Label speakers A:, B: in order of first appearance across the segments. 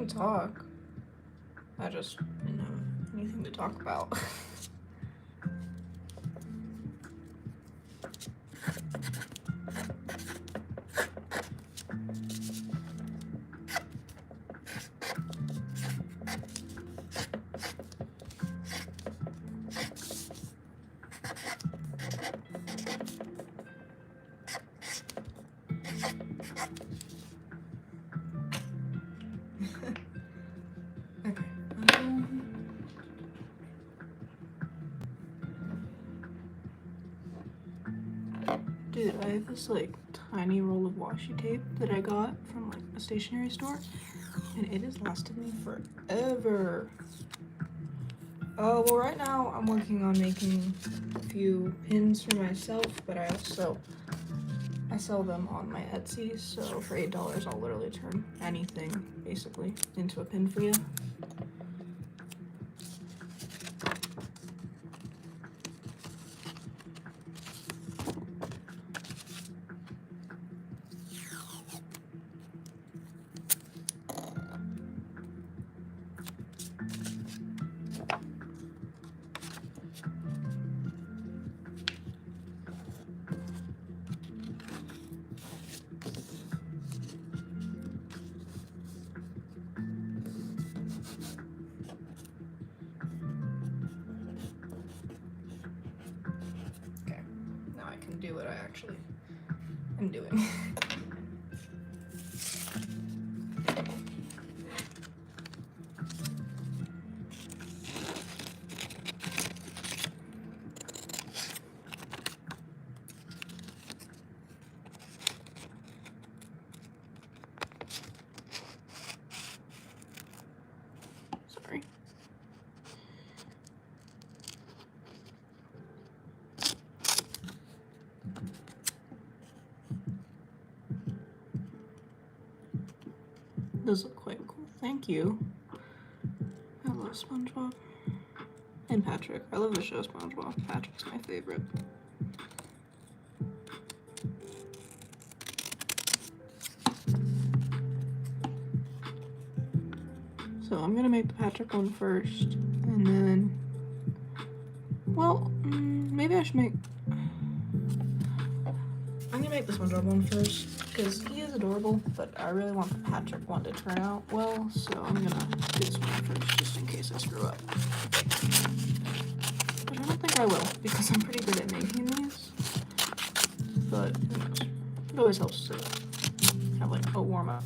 A: can talk. I just didn't have anything to talk about. Okay. Dude, I have this like tiny roll of washi tape that I got from like a stationery store, and it has lasted me forever. Oh, well, right now I'm working on making a few pins for myself, but I sell them on my Etsy, so for $8 I'll literally turn anything basically into a pin for you. Okay, now I can do what I actually am doing. Sorry. Those look quite cool. Thank you. I love SpongeBob. And Patrick. I love the show SpongeBob. Patrick's my favorite. So I'm gonna make the Patrick one first, and then, well, maybe I should make, I'm gonna make the SpongeBob one first, because he is adorable, but I really want the Patrick one to turn out well, so I'm gonna do this one first, just in case I screw up. But I don't think I will, because I'm pretty good at making these, but who knows. It always helps to have like a warm-up.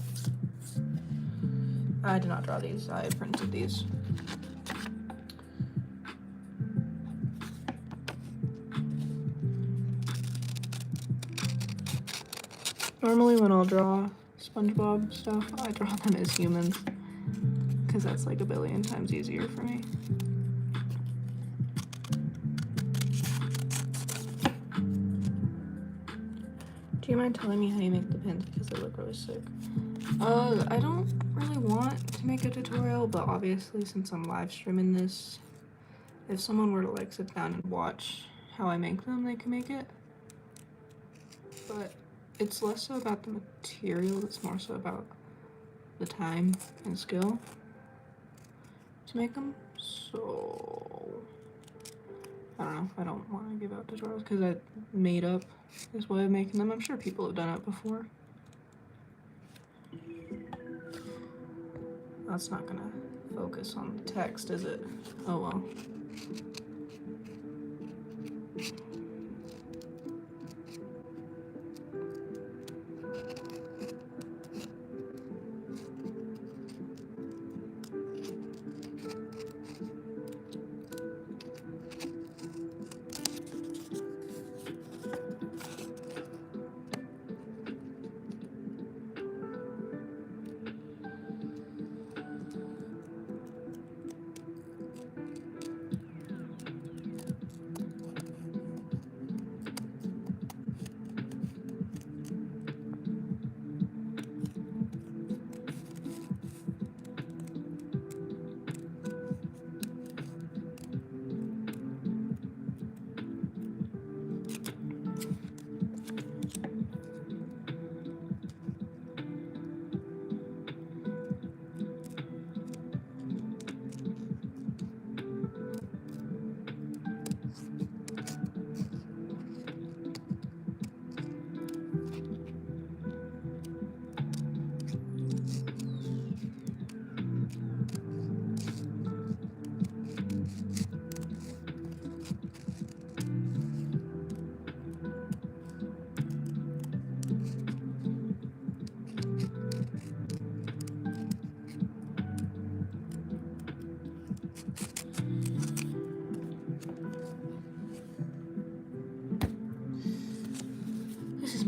A: I did not draw these, I printed these. Normally when I'll draw SpongeBob stuff, I draw them as humans, because that's like a billion times easier for me. Do you mind telling me how you make the pins, because they look really sick? I don't really want to make a tutorial, but obviously since I'm live streaming this, if someone were to like sit down and watch how I make them, they can make it. But it's less so about the material, it's more so about the time and skill to make them. So I don't know, I don't want to give out tutorials because I made up this way of making them. I'm sure people have done it before. That's not gonna focus on the text, is it? Oh well.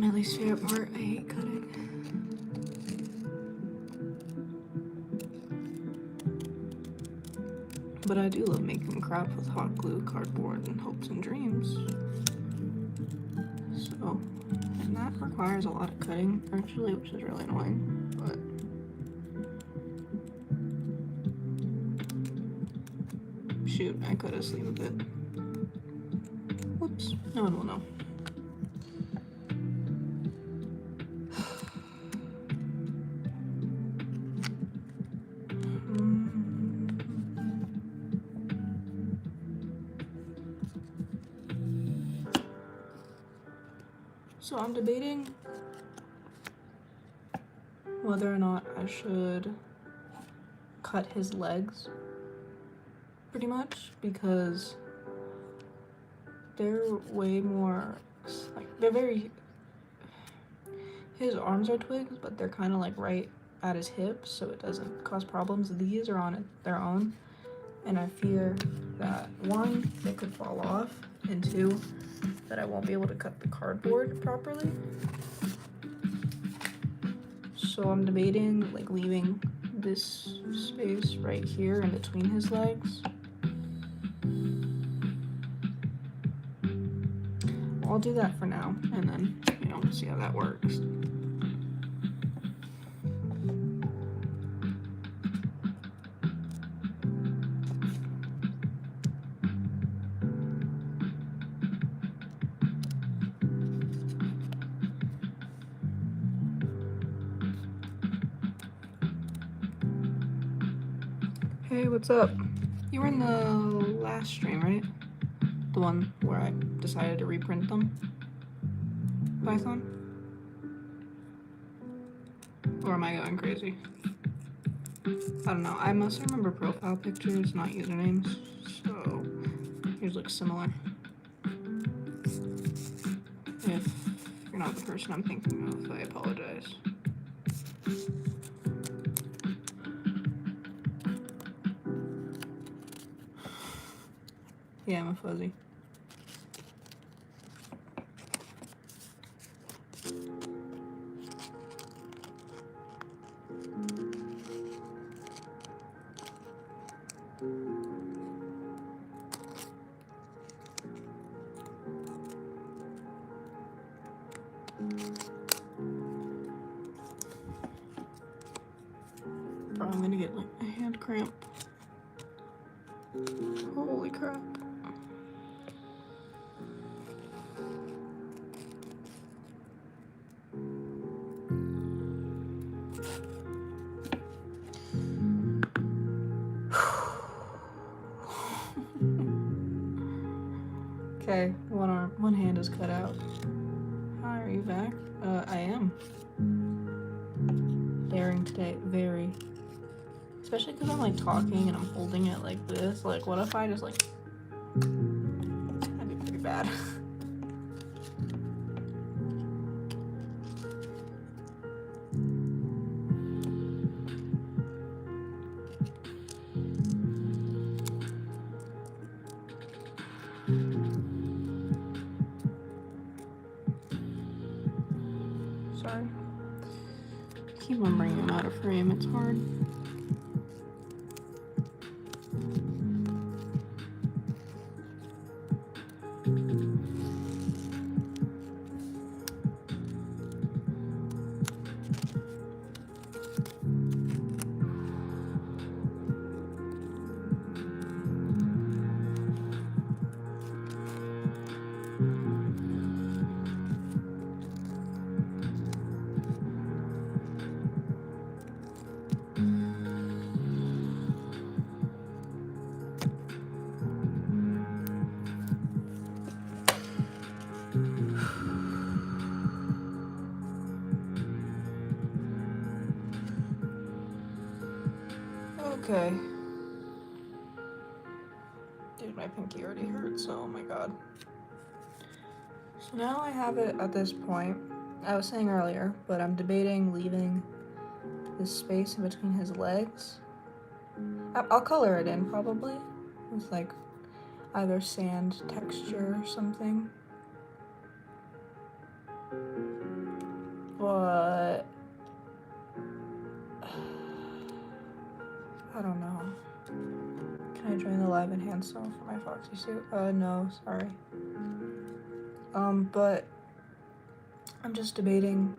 A: my least favorite part. I hate cutting. But I do love making crap with hot glue, cardboard, and hopes and dreams. So, and that requires a lot of cutting, actually, which is really annoying, but... Shoot, I could have sleeved a bit. Whoops, no one will know. So I'm debating whether or not I should cut his legs, pretty much, because they're way more, like, they're very, his arms are twigs, but they're kind of like right at his hips, so it doesn't cause problems. These are on their own, and I fear that, one, they could fall off, and two, that I won't be able to cut the cardboard properly. So I'm debating like leaving this space right here in between his legs. I'll do that for now, and then, you know, see how that works. Hey, what's up? You were in the last stream, right? The one where I decided to reprint them? Python? Or am I going crazy? I don't know. I must remember profile pictures, not usernames. So, yours looks similar. If you're not the person I'm thinking of, I apologize. Yeah, I'm a fuzzy. Bro, I'm gonna get like a hand cramp. Holy crap. Okay, one hand is cut out. Hi, are you back? I am. Daring today, very. Especially because I'm like talking and I'm holding it like this. Like, what if I just like... That'd be pretty bad. Sorry. I keep on bringing him out of frame, it's hard. Okay. Dude, my pinky already hurts, oh my god. So now I have it at this point. I was saying earlier, but I'm debating leaving this space in between his legs. I'll color it in probably with like either sand texture or something. want some for my foxy suit? No, sorry. But I'm just debating,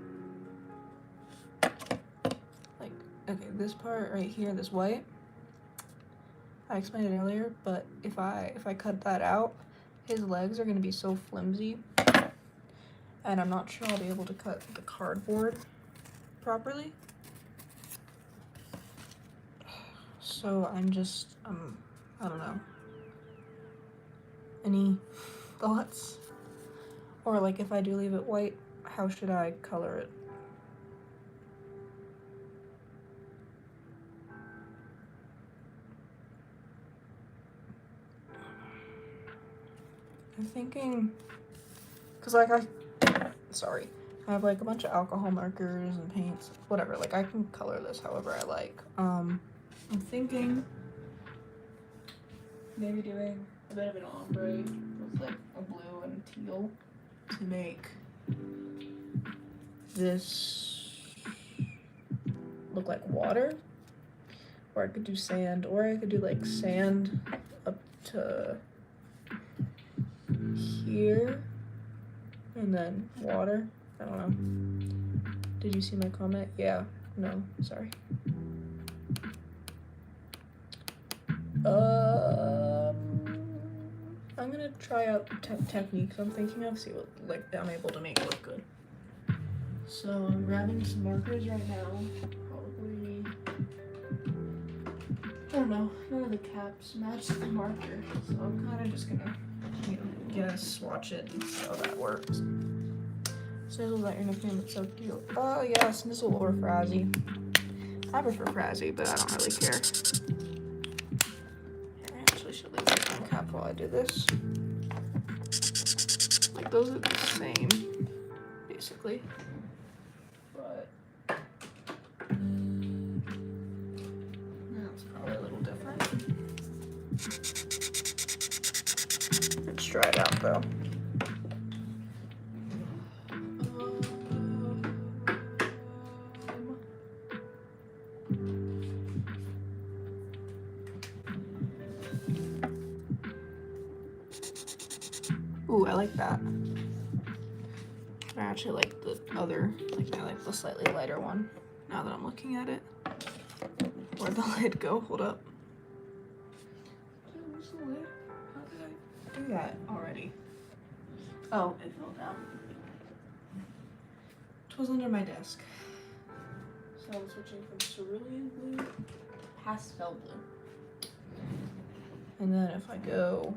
A: like, okay, this part right here, this white, I explained it earlier, but if I cut that out, his legs are gonna be so flimsy, and I'm not sure I'll be able to cut the cardboard properly. So I'm just, I don't know. Any thoughts? Or like if I do leave it white, how should I color it? I'm thinking, cause like I have like a bunch of alcohol markers and paints, whatever, like I can color this however I like. I'm thinking maybe doing a bit of an ombre with like a blue and teal to make this look like water. Or I could do sand, or I could do like sand up to here and then water. I don't know. Did you see my comment? Yeah. No, sorry. I'm gonna try out techniques I'm thinking of, see what like I'm able to make look good. So I'm grabbing some markers right now. Probably, I don't know, none of the caps match the marker, so I'm kind of just gonna, you know, guess, swatch it and see how that works. Snizzle, that your nickname, it's so cute. Oh yeah, Snizzle or Frazzy. I prefer Frazzy, but I don't really care. Here, I actually should leave this on cap while I do this. Like those are the same, basically. But that's probably a little different. Let's try it out though. Ooh, I like that. I actually like the other, like I like the slightly lighter one, now that I'm looking at it. Where'd the lid go? Hold up. Where's the lid? How did I do that already? Oh, it fell down. It was under my desk. So I'm switching from cerulean blue, pastel blue. And then if I go,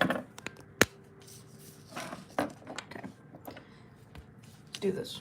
A: okay, let's do this.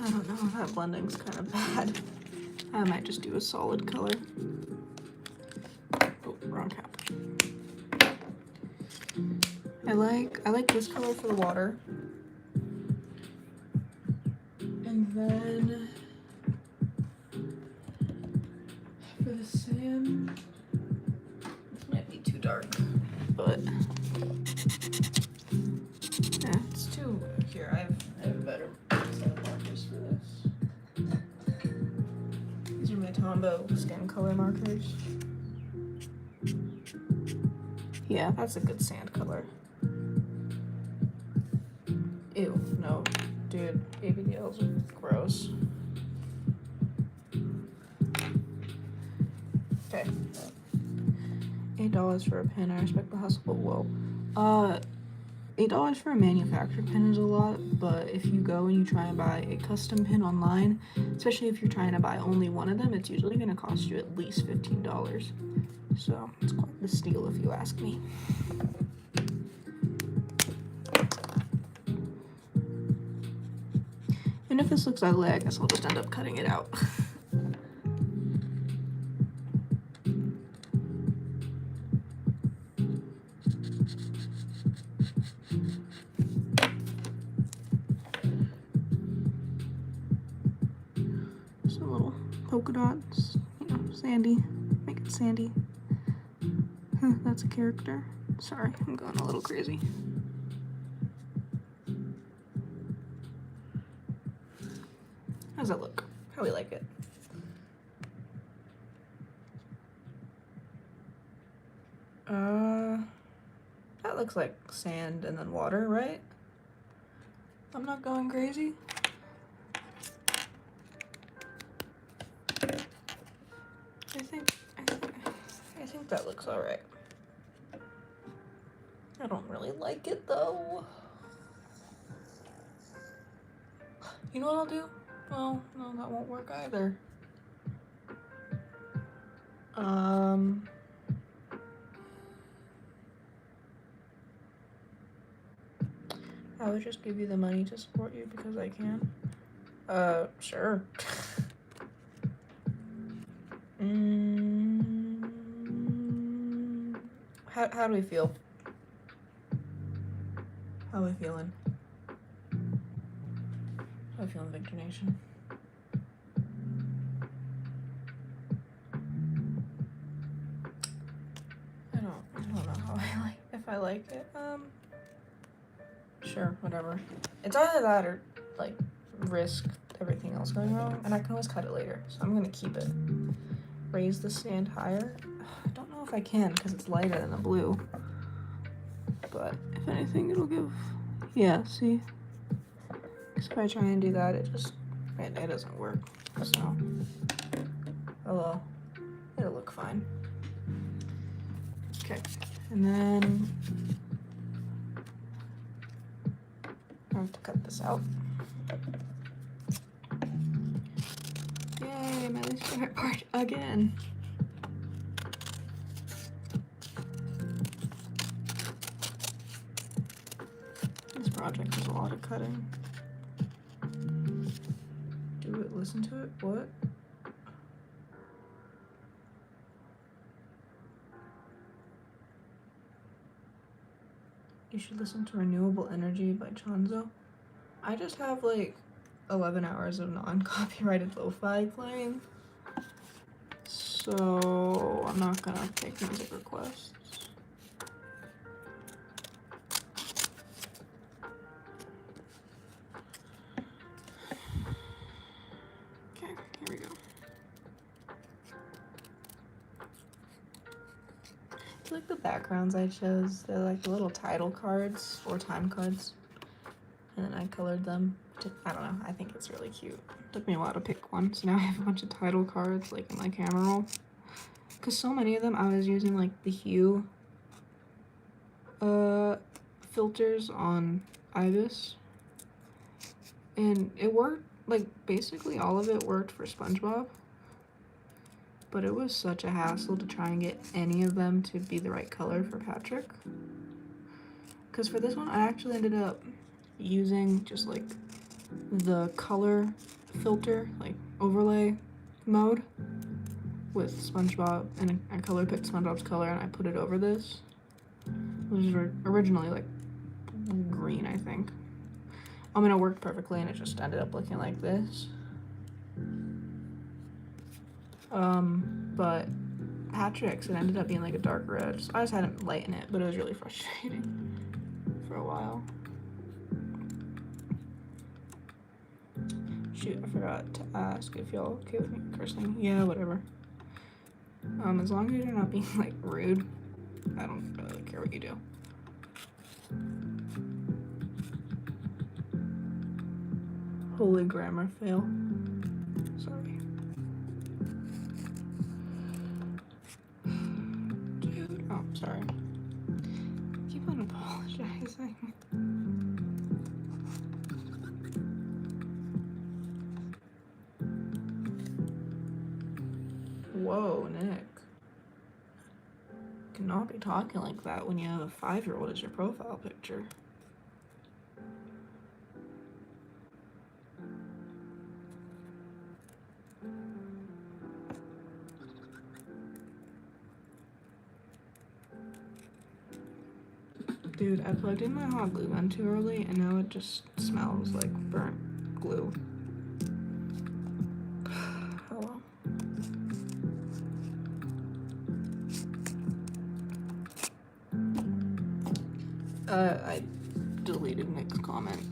A: I don't know, that blending's kind of bad. I might just do a solid color. Oh, wrong cap. I like this color for the water. And then for the sand, this might be too dark, but yeah, it's too, here, I have a better set of markers for this. These are my Tombow skin color markers. Yeah, that's a good sand color. Ew, no, dude, ABDLs are gross. Okay. $8 for a pen. I respect the hustle, but whoa. $8 for a manufactured pen is a lot, but if you go and you try and buy a custom pen online, especially if you're trying to buy only one of them, it's usually going to cost you at least $15. So it's quite the steal if you ask me. And if this looks ugly, I guess I'll just end up cutting it out. polka dots, you know, sandy. Make it sandy. Huh, that's a character. Sorry, I'm going a little crazy. How's that look? How we like it? That looks like sand and then water, right? I'm not going crazy. I think that looks all right. I don't really like it though. You know what I'll do? Well, no, that won't work either. I would just give you the money to support you because I can. Sure. How do we feel? How are we feeling? How are we feeling, Victor Nation? I don't know how if I like it. Sure, whatever. It's either that or like risk everything else going wrong, and I can always cut it later. So I'm gonna keep it. Raise the stand higher. I don't know if I can because it's lighter than the blue. But if anything, it'll give. Yeah, see. Because if I try and do that, it doesn't work. So, oh well, it'll look fine. Okay, and then I have to cut this out. Yay, my least favorite part again. This project is a lot of cutting. Do it, listen to it, what? You should listen to Renewable Energy by Chanzo. I just have like 11 hours of non-copyrighted lo-fi playing, so I'm not gonna take music requests. Okay, here we go. I like the backgrounds I chose. They're like little title cards or time cards, and then I colored them. I don't know, I think it's really cute. It took me a while to pick one, so now I have a bunch of title cards like in my camera roll. Because so many of them I was using like the hue filters on Ibis, and it worked, like basically all of it worked for SpongeBob, but it was such a hassle to try and get any of them to be the right color for Patrick. Because for this one I actually ended up using just like the color filter, like overlay mode with SpongeBob, and I color picked SpongeBob's color and I put it over this. It was originally like green, I think. I mean, it worked perfectly and it just ended up looking like this. But Patrick's, it ended up being like a dark red. So I just had to lighten it, but it was really frustrating for a while. Shoot, I forgot to ask if y'all okay with me cursing. Yeah, whatever. As long as you're not being like rude, I don't really care what you do. Holy grammar fail. Sorry. Dude, oh, sorry. I keep on apologizing. Whoa, Nick. You cannot be talking like that when you have a 5-year-old as your profile picture. Dude, I plugged in my hot glue gun too early and now it just smells like burnt glue. Oh well. I deleted Nick's comment.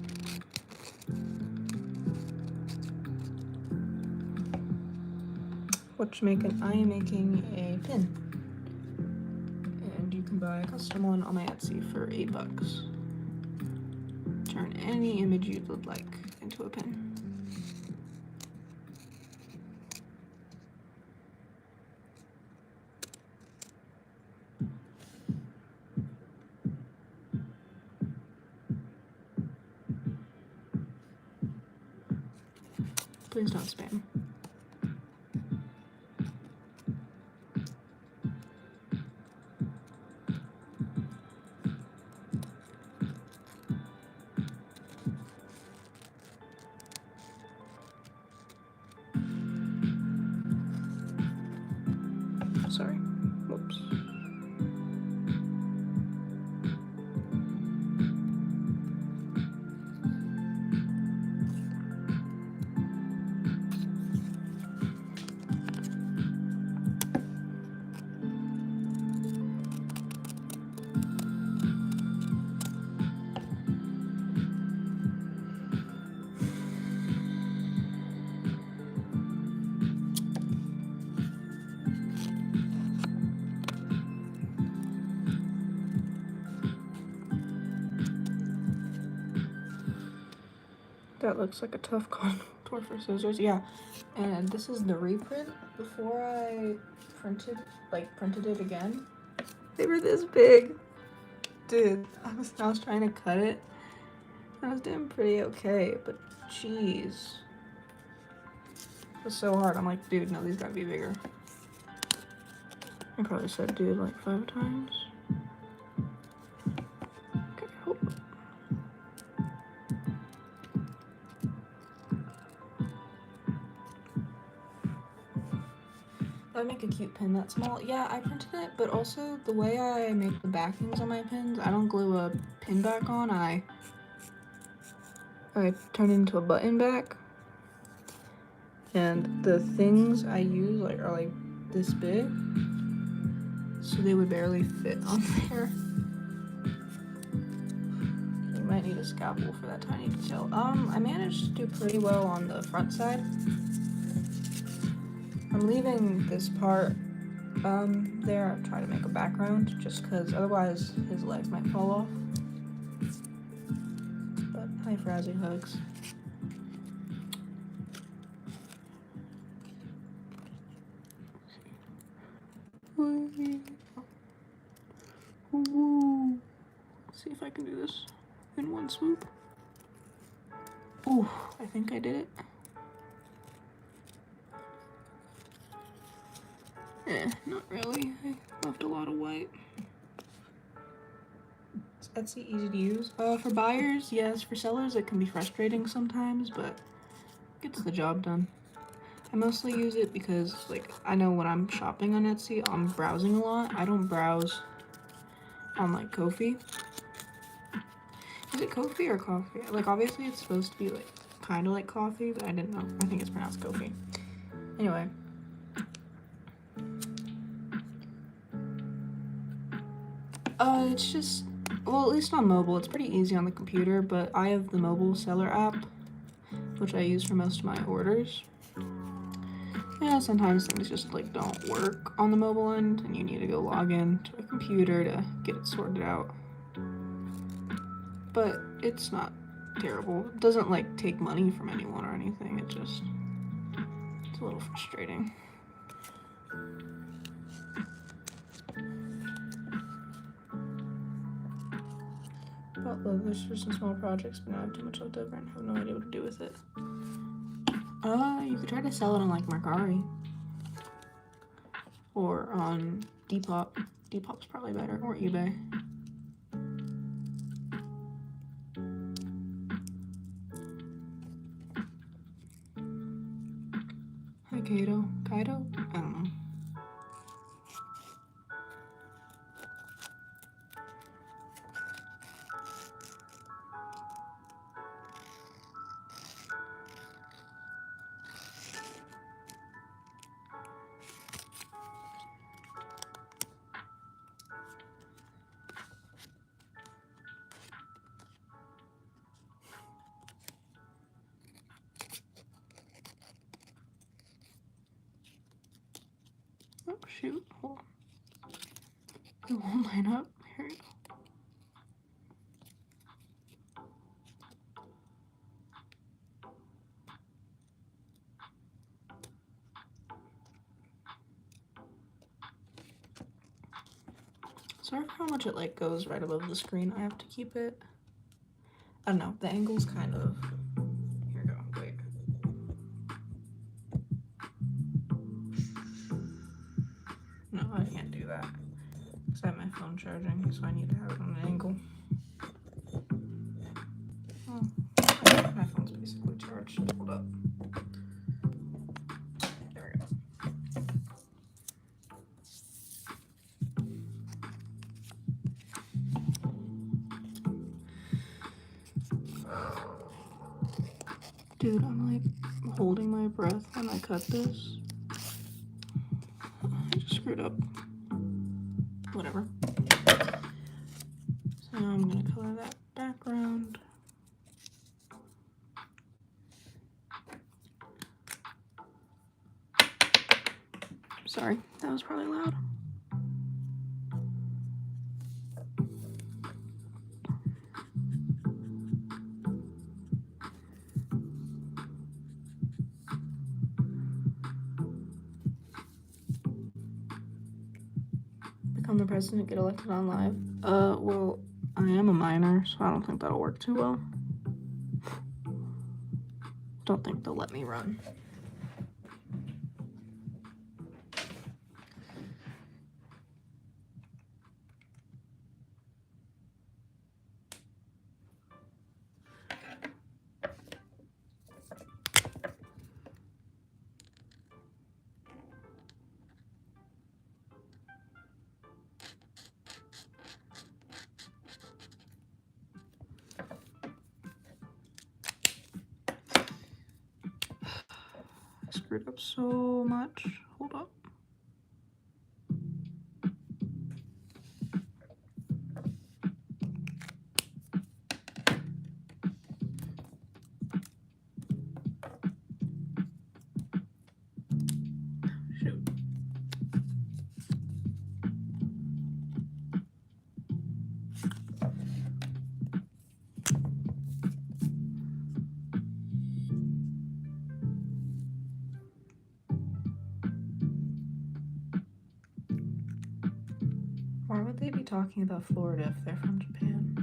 A: What you making? I am making a pin. And you can buy a custom one on my Etsy for $8. Turn any image you would like into a pin. Please don't spam. Sorry. Whoops. That looks like a tough contour for scissors. Yeah, and this is the reprint. Before I printed it again, they were this big. Dude, I was trying to cut it. I was doing pretty okay, but jeez. It was so hard. I'm like, dude, no, these gotta be bigger. I probably said dude like 5 times. Okay, hold up. I make a cute pin that small. Yeah, I printed it, but also the way I make the backings on my pins, I don't glue a pin back on. I turn it into a button back. And the things I use are like this big, so they would barely fit on there. You might need a scalpel for that tiny detail. I managed to do pretty well on the front side. I'm leaving this part there. I'll try to make a background just because otherwise his legs might fall off. But hi, Frazzy hugs. Ooh. Let's see if I can do this in one swoop. Ooh, I think I did it. Not really. I left a lot of white. Is Etsy easy to use? For buyers, yes. For sellers, it can be frustrating sometimes, but it gets the job done. I mostly use it because, like, I know when I'm shopping on Etsy, I'm browsing a lot. I don't browse on, like, Ko-fi. Is it Ko-fi or coffee? Like, obviously it's supposed to be, like, kind of like coffee, but I didn't know. I think it's pronounced Ko-fi. Anyway. It's just, well, at least on mobile, it's pretty easy on the computer, but I have the mobile seller app, which I use for most of my orders. Yeah, sometimes things just, like, don't work on the mobile end, and you need to go log in to a computer to get it sorted out. But it's not terrible. It doesn't, like, take money from anyone or anything. It's a little frustrating. Bought logos for some small projects, but now I have too much left over and have no idea what to do with it. You could try to sell it on, like, Mercari. Or on Depop. Depop's probably better. Or eBay. Hi, Kato. Kaito? I don't know. Oh shoot, hold on. It won't line up. Here we go. Sorry for how much it like goes right above the screen. I have to keep it. I don't know. The angle's kind of. Here we go. Wait. No, I can't do that because I have my phone charging, so I need to have it on an angle. Oh, my phone's basically charged. Hold up. There we go. Dude, I'm like holding my breath when I cut this. I just screwed up. Whatever. So now I'm gonna color that background. Sorry, that was probably loud. Become the president, get elected on live. Well, I am a minor, so I don't think that'll work too well. Don't think they'll let me run. I screwed up so much. Hold up. Shoot. Why would they be talking about Florida if they're from Japan?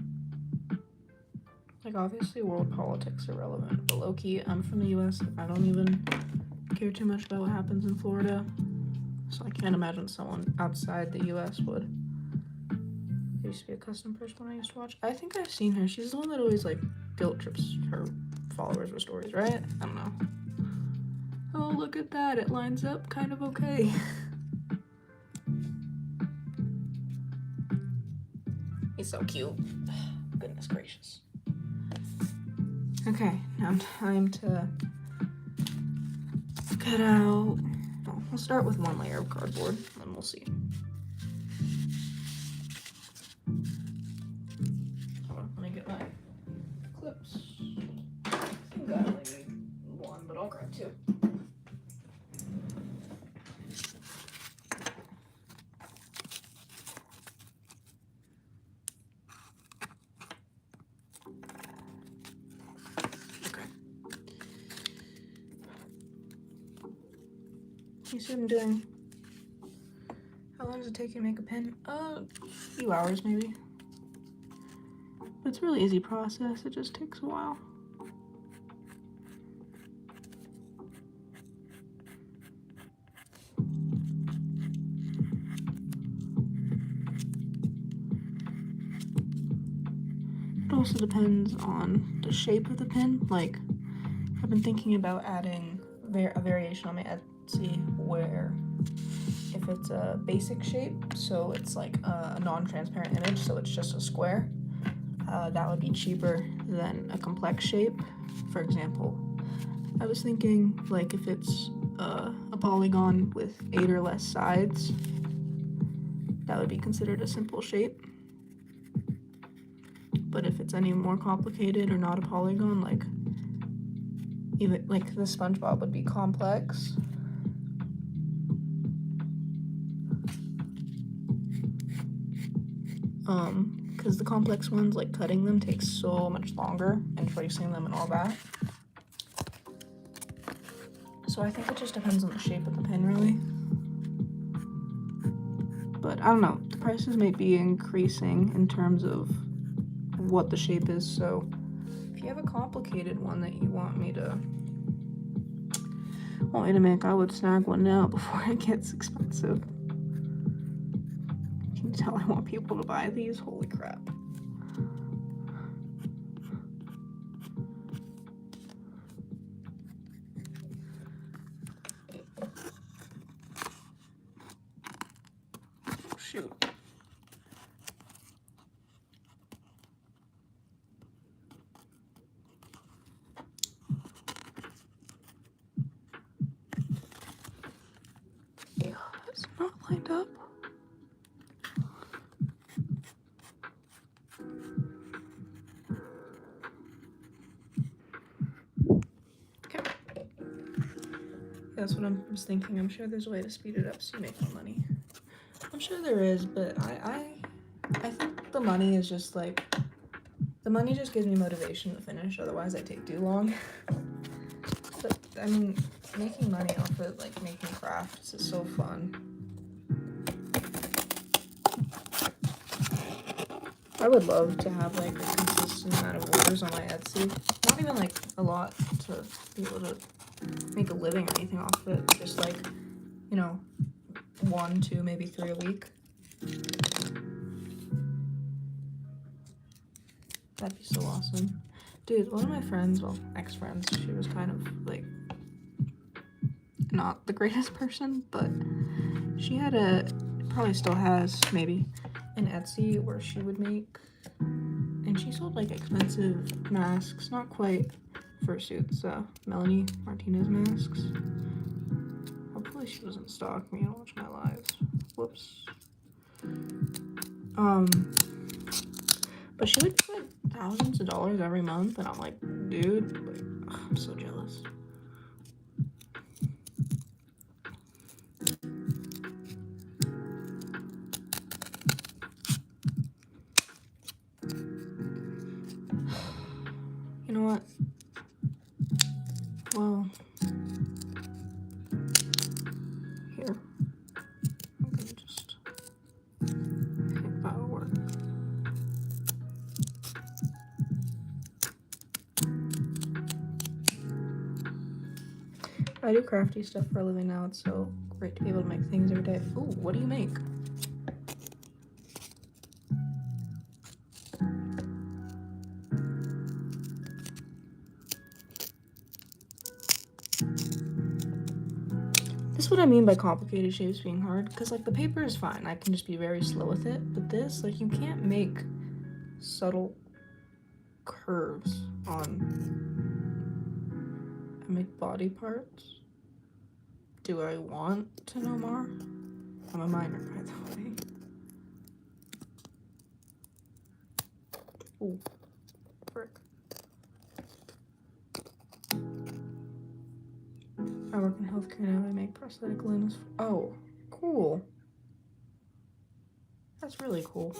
A: Like, obviously world politics are relevant, but low-key, I'm from the US. I don't even care too much about what happens in Florida. So I can't imagine someone outside the US would. There used to be a custom person I used to watch. I think I've seen her. She's the one that always, like, guilt trips her followers with stories, right? I don't know. Oh, look at that. It lines up kind of okay. He's so cute. Goodness gracious. Okay, now time to cut out. Oh, we'll start with one layer of cardboard, and we'll see. Hold on, let me get my clips. I think I only need one, but I'll grab two. You see what I'm doing? How long does it take you to make a pen? A few hours maybe. But it's a really easy process, it just takes a while. It also depends on the shape of the pen. Like, I've been thinking about adding a variation on my Etsy where if it's a basic shape, so it's like a non-transparent image, so it's just a square, that would be cheaper than a complex shape. For example, I was thinking like if it's a polygon with 8 or less sides, that would be considered a simple shape. But if it's any more complicated or not a polygon, like even like the SpongeBob would be complex. because the complex ones, like cutting them takes so much longer and tracing them and all that. So I think it just depends on the shape of the pen, really. But I don't know, the prices may be increasing in terms of what the shape is, so if you have a complicated one that you want me to make, I would snag one now before it gets expensive. Can you tell I want people to buy these? Holy crap. Shoot. It's not lined up. Okay. That's what I'm just thinking. I'm sure there's a way to speed it up so you make more money. I'm sure there is, but I think the money is just like, the money just gives me motivation to finish, otherwise I take too long. But I mean, making money off of like making crafts is so fun. I would love to have like a consistent amount of orders on my Etsy. Not even like a lot to be able to make a living or anything off of it. Just like, you know, 1, 2, maybe 3 a week. That'd be so awesome. Dude, one of my friends, well, ex-friends, she was kind of like not the greatest person, but she had probably still has maybe an Etsy where she would make, and she sold like expensive masks, not quite fursuits, Melanie Martinez masks. Hopefully she doesn't stalk me and watch my lives. Whoops. But she would put thousands of dollars every month, and I'm like, dude, like, ugh, I'm so jealous. You know what? Well, here. I'm gonna just think that'll work. I do crafty stuff for a living now. It's so great to be able to make things every day. Ooh, what do you make? This is what I mean by complicated shapes being hard, because like the paper is fine, I can just be very slow with it, but this, like, you can't make subtle curves on, I make body parts. Do I want to know more? I'm a minor, by the way. Ooh, frick. I work in healthcare now. I make prosthetic limbs. Oh, cool. That's really cool.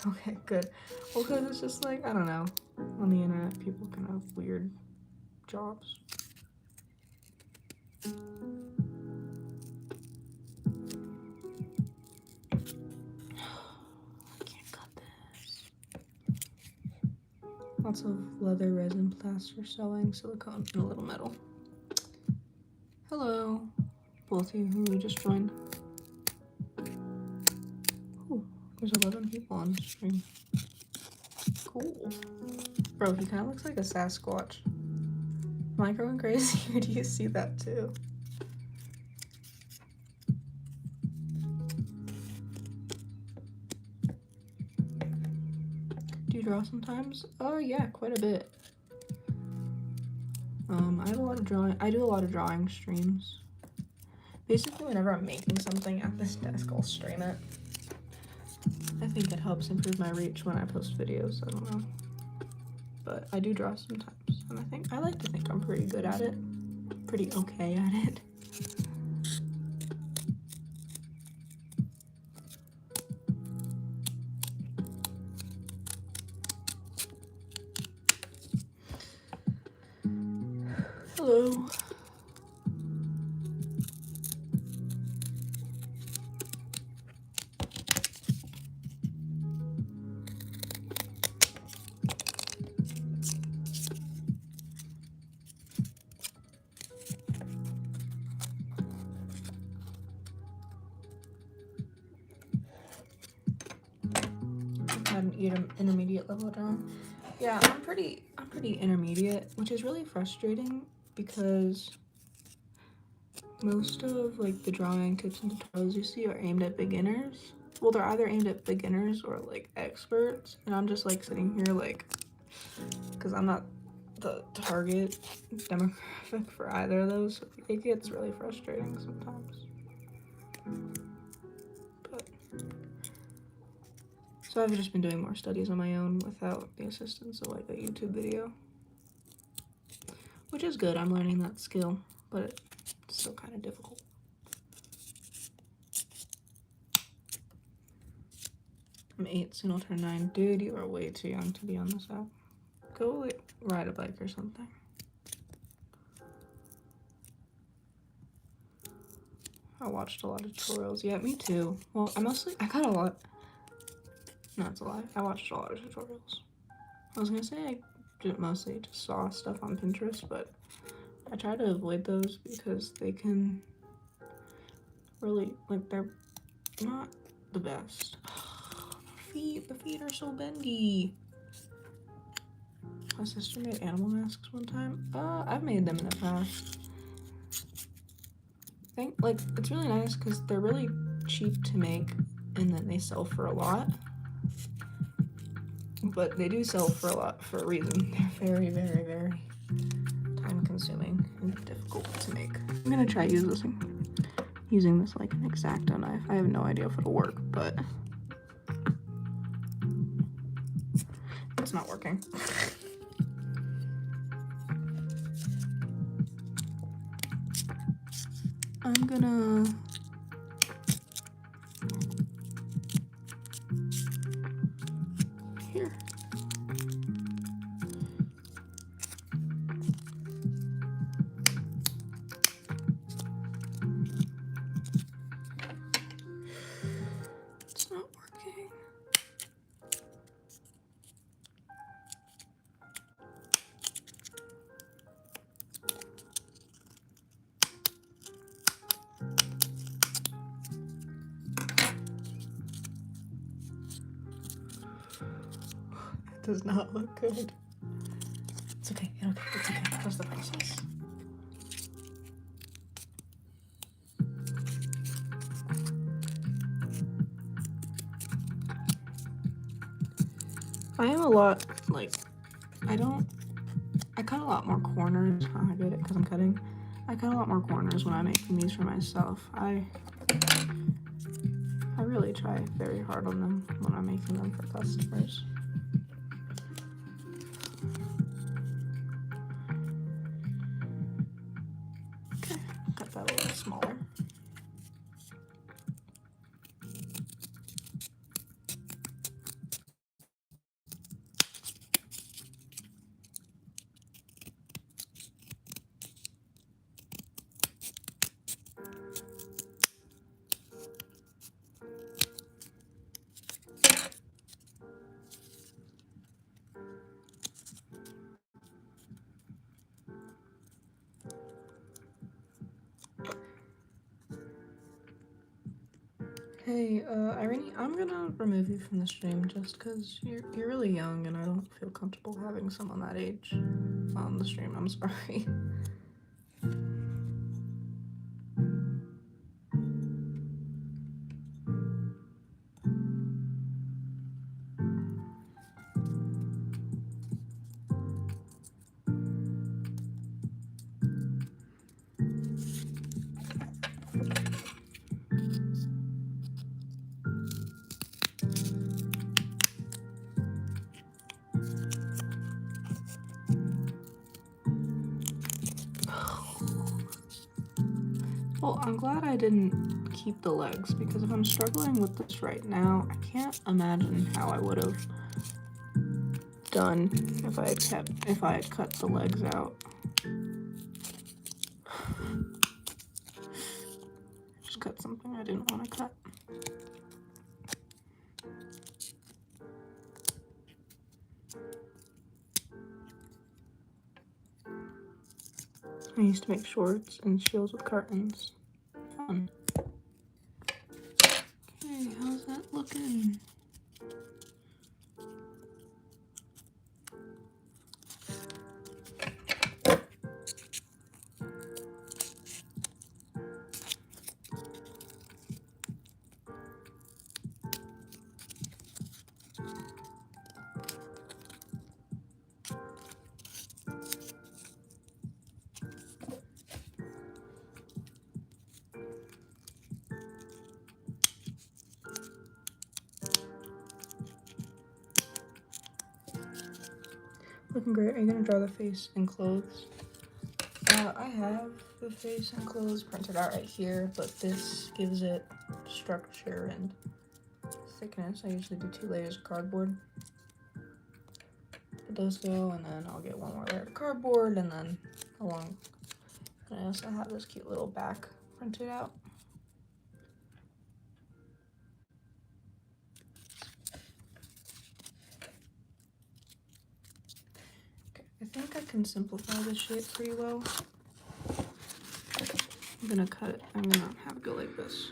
A: Okay, good. Well, because it's just like, I don't know. On the internet, people can have weird jobs. Lots of leather, resin, plaster, sewing, silicone, and a little metal. Hello, both of you who just joined. Ooh, there's 11 people on the stream. Cool. Bro, he kind of looks like a Sasquatch. Am I going crazy, or do you see that too? Do you draw sometimes? Oh yeah, quite a bit. I have a lot of drawing. I do a lot of drawing streams. Basically, whenever I'm making something at this desk, I'll stream it. I think it helps improve my reach when I post videos. I don't know, but I do draw sometimes, and I like to think I'm pretty good at it. Pretty okay at it. had an intermediate level drawing. Yeah, I'm pretty intermediate, which is really frustrating because most of like the drawing tips and tutorials you see are aimed at beginners. Well, they're either aimed at beginners or like experts, and I'm just like sitting here like, because I'm not the target demographic for either of those. So it gets really frustrating sometimes. But so I've just been doing more studies on my own without the assistance of like a YouTube video, which is good. I'm learning that skill, but it's still kind of difficult. I'm 8, soon I'll turn 9. Dude, you are way too young to be on this app. Go like ride a bike or something. I watched a lot of tutorials. Yeah, me too. Well, I got a lot. No, it's a lie. I watched a lot of tutorials. I was gonna say I mostly just saw stuff on Pinterest, but I try to avoid those because they can really, like, they're not the best. The feet are so bendy. My sister made animal masks one time. I've made them in the past. Like, it's really nice because they're really cheap to make and then they sell for a lot. But they do sell for a lot for a reason. They're very, very, very time consuming and difficult to make. I'm gonna try using this like an X-Acto knife. I have no idea if it'll work, but it's not working. I'm gonna here. It's not working. It does not look good. It's okay. It's okay. Trust the process. I am a lot like I cut a lot more corners. I get it because I'm cutting. I cut a lot more corners when I'm making these for myself. I really try very hard on them when I'm making them for customers. Okay, cut that a little smaller. Hey, Irene, I'm gonna remove you from the stream just because you're really young and I don't feel comfortable having someone that age on the stream. I'm sorry. Well, I'm glad I didn't keep the legs because if I'm struggling with this right now, I can't imagine how I would have done if I had cut the legs out. Just cut something I didn't want to cut. I used to make shorts and shields with cartons. Fun. Okay, how's that looking? Looking great. Are you gonna draw the face and clothes? I have the face and clothes printed out right here, but this gives it structure and thickness. I usually do 2 layers of cardboard. Let those go, and then I'll get 1 more layer of cardboard, and then along. And I also have this cute little back printed out. Okay, I think I can simplify this shape pretty well. I'm gonna cut it. I'm gonna have it go like this.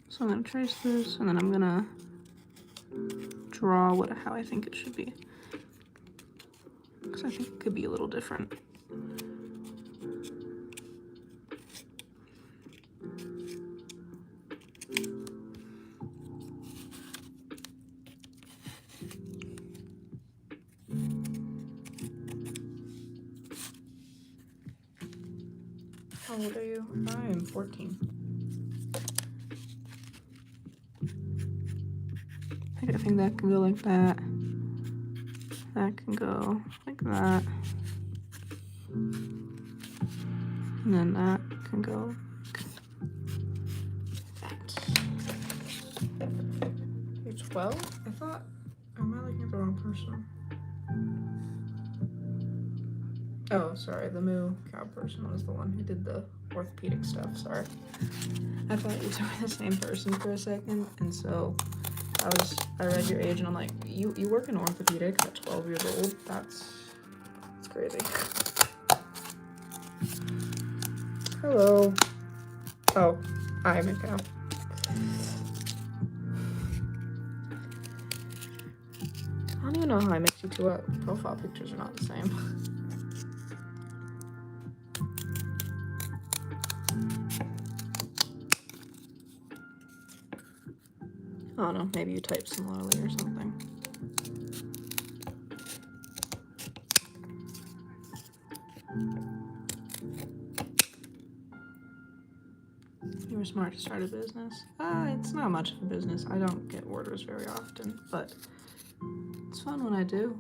A: So I'm gonna trace this, and then I'm gonna draw how I think it should be, because I think it could be a little different. How old are you? I am 14. I think that can go like that. That can go like that. And then that can go like that. You're 12? I thought, am I looking at the wrong person? Oh, sorry, the moo cow person was the one who did the orthopedic stuff, sorry. I thought you were the same person for a second, and so I read your age and I'm like, you work in orthopedics at 12 years old? That's crazy. Hello. Oh, I'm a cow. I don't even know how I mixed you two up. Profile pictures are not the same. I don't know, maybe you typed similarly or something. You were smart to start a business. It's not much of a business. I don't get orders very often, but it's fun when I do.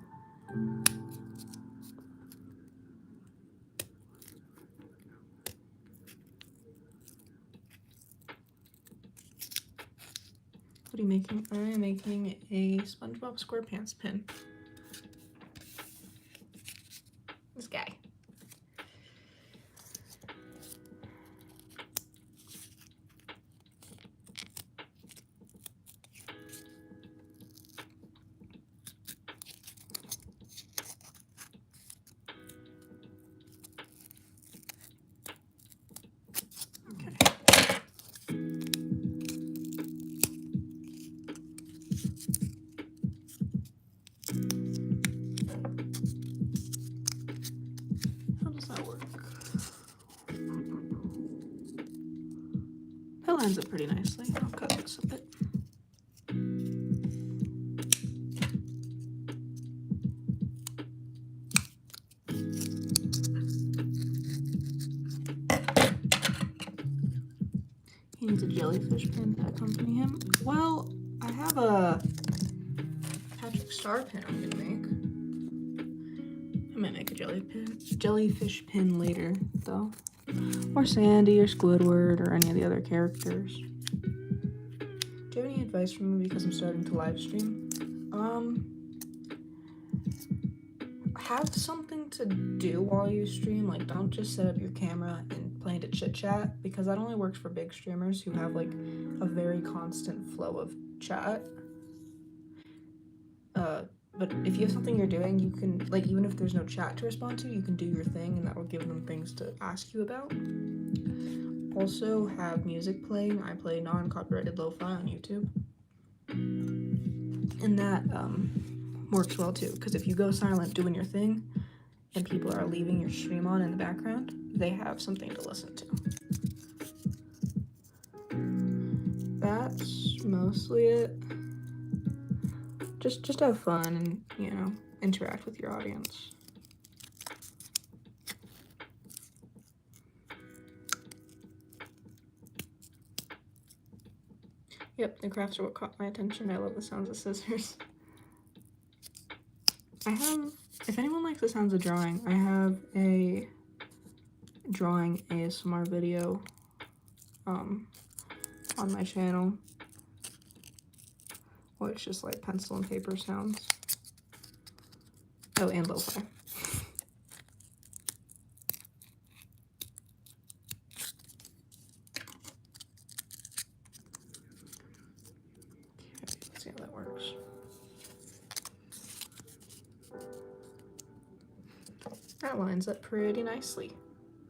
A: What are you making? I am making a SpongeBob SquarePants pin. This guy. That lines up pretty nicely. I'll cut this a bit. He needs a jellyfish pin to accompany him. Well, I have a Patrick Star pin I'm gonna make. I might make a jellyfish pin later, though. Or Sandy or Squidward or any of the other characters. Do you have any advice for me because I'm starting to live stream? Have something to do while you stream. Like, don't just set up your camera and plan to chit chat, because that only works for big streamers who have like a very constant flow of chat. But if you have something you're doing, you can, like, even if there's no chat to respond to, you can do your thing and that will give them things to ask you about. Also have music playing. I play non-copyrighted lo-fi on YouTube. And that works well too, because if you go silent doing your thing and people are leaving your stream on in the background, they have something to listen to. That's mostly it. Just have fun and, you know, interact with your audience. Yep, the crafts are what caught my attention. I love the sounds of scissors. If anyone likes the sounds of drawing, I have a drawing ASMR video on my channel, where it's just like pencil and paper sounds. Oh, and lo-fi. Okay, let's see how that works. That lines up pretty nicely.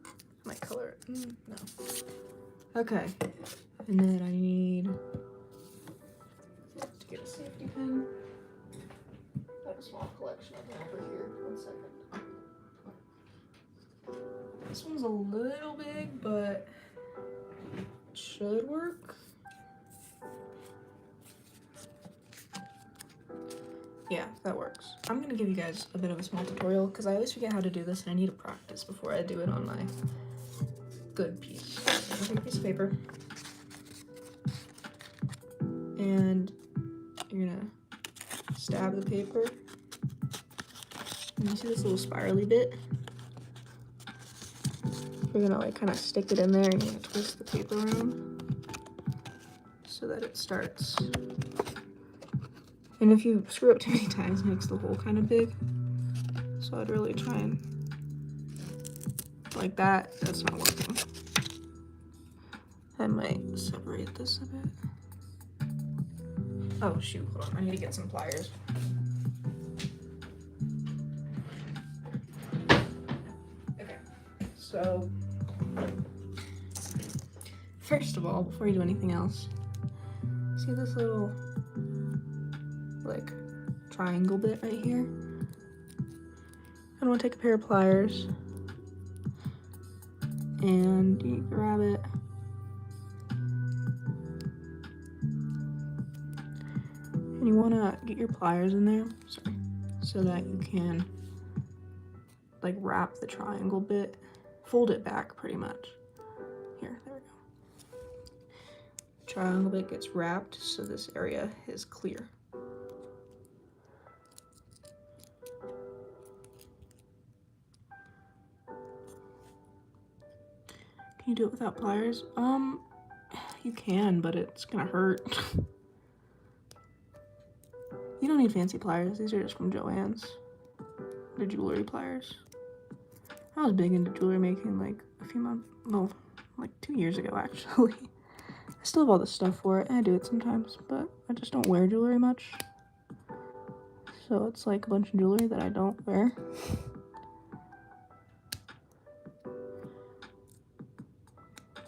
A: I might color it. No. Okay. And then I need to get a safety pin. I have a small collection of them over here. 1 second. This one's a little big, but it should work. Yeah, that works. I'm gonna give you guys a bit of a small tutorial because I always forget how to do this and I need to practice before I do it on my good piece. So take a piece of paper and you're gonna stab the paper. And you see this little spirally bit? You're gonna like kind of stick it in there and you're gonna twist the paper around so that it starts. And if you screw up too many times, it makes the hole kind of big. So I'd really try and like that. That's not working. I might separate this a bit. Oh shoot, hold on. I need to get some pliers. Okay, so first of all, before you do anything else, see this little like triangle bit right here? I want to take a pair of pliers and you grab it and you want to get your pliers in there, sorry, so that you can like wrap the triangle bit, fold it back pretty much. Here, there we go. Triangle bit gets wrapped so this area is clear. Can you do it without pliers? You can, but it's gonna hurt. You don't need fancy pliers. These are just from Joann's. The jewelry pliers. I was big into jewelry making like a few months, well, like 2 years ago actually. I still have all the stuff for it, and I do it sometimes, but I just don't wear jewelry much. So it's like a bunch of jewelry that I don't wear.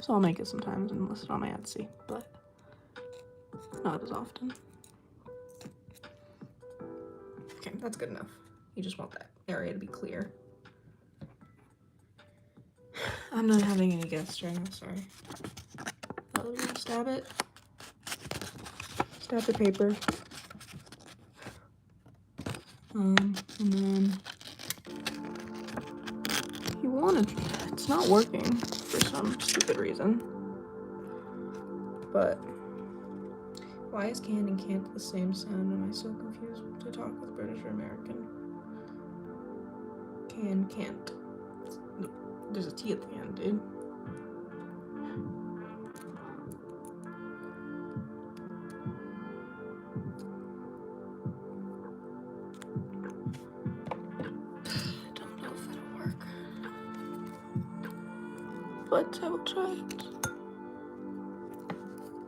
A: So I'll make it sometimes and list it on my Etsy, but not as often. Okay, that's good enough. You just want that area to be clear. I'm not having any guests right now, sorry. Stab it. Stab the paper. And then you want to, it's not working for some stupid reason. But why is can and can't the same sound? Am I so confused to talk with British or American? Can, can't. There's a T at the end, dude. I don't know if that'll work, but I will try it.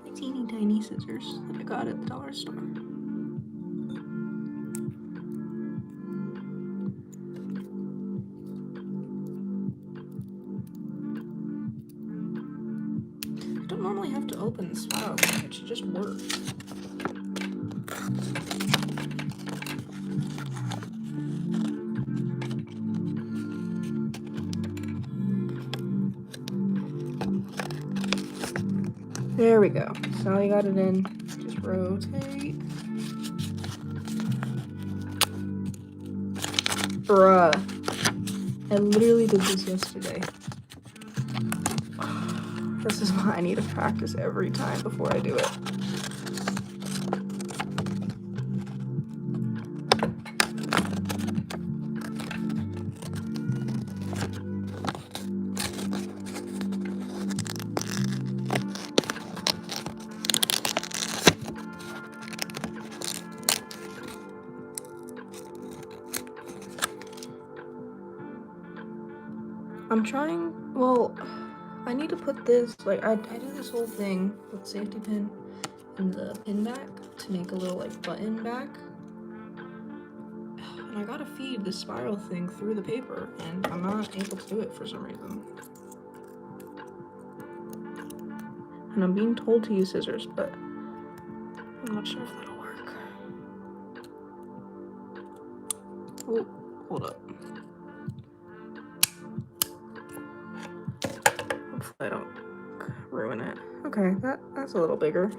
A: My teeny tiny scissors that I got at the dollar store. I don't normally have to open this file, it should just work. There we go. So now you got it in. Just rotate. Bruh. I literally did this yesterday. This is why I need to practice every time before I do it. I'm trying, well, I need to put this, like, I do this whole thing with the safety pin and the pin back to make a little, like, button back. And I gotta feed the spiral thing through the paper, and I'm not able to do it for some reason. And I'm being told to use scissors, but I'm not sure if that'll work. Oh, hold up. Hopefully I don't ruin it. Okay, that's a little bigger.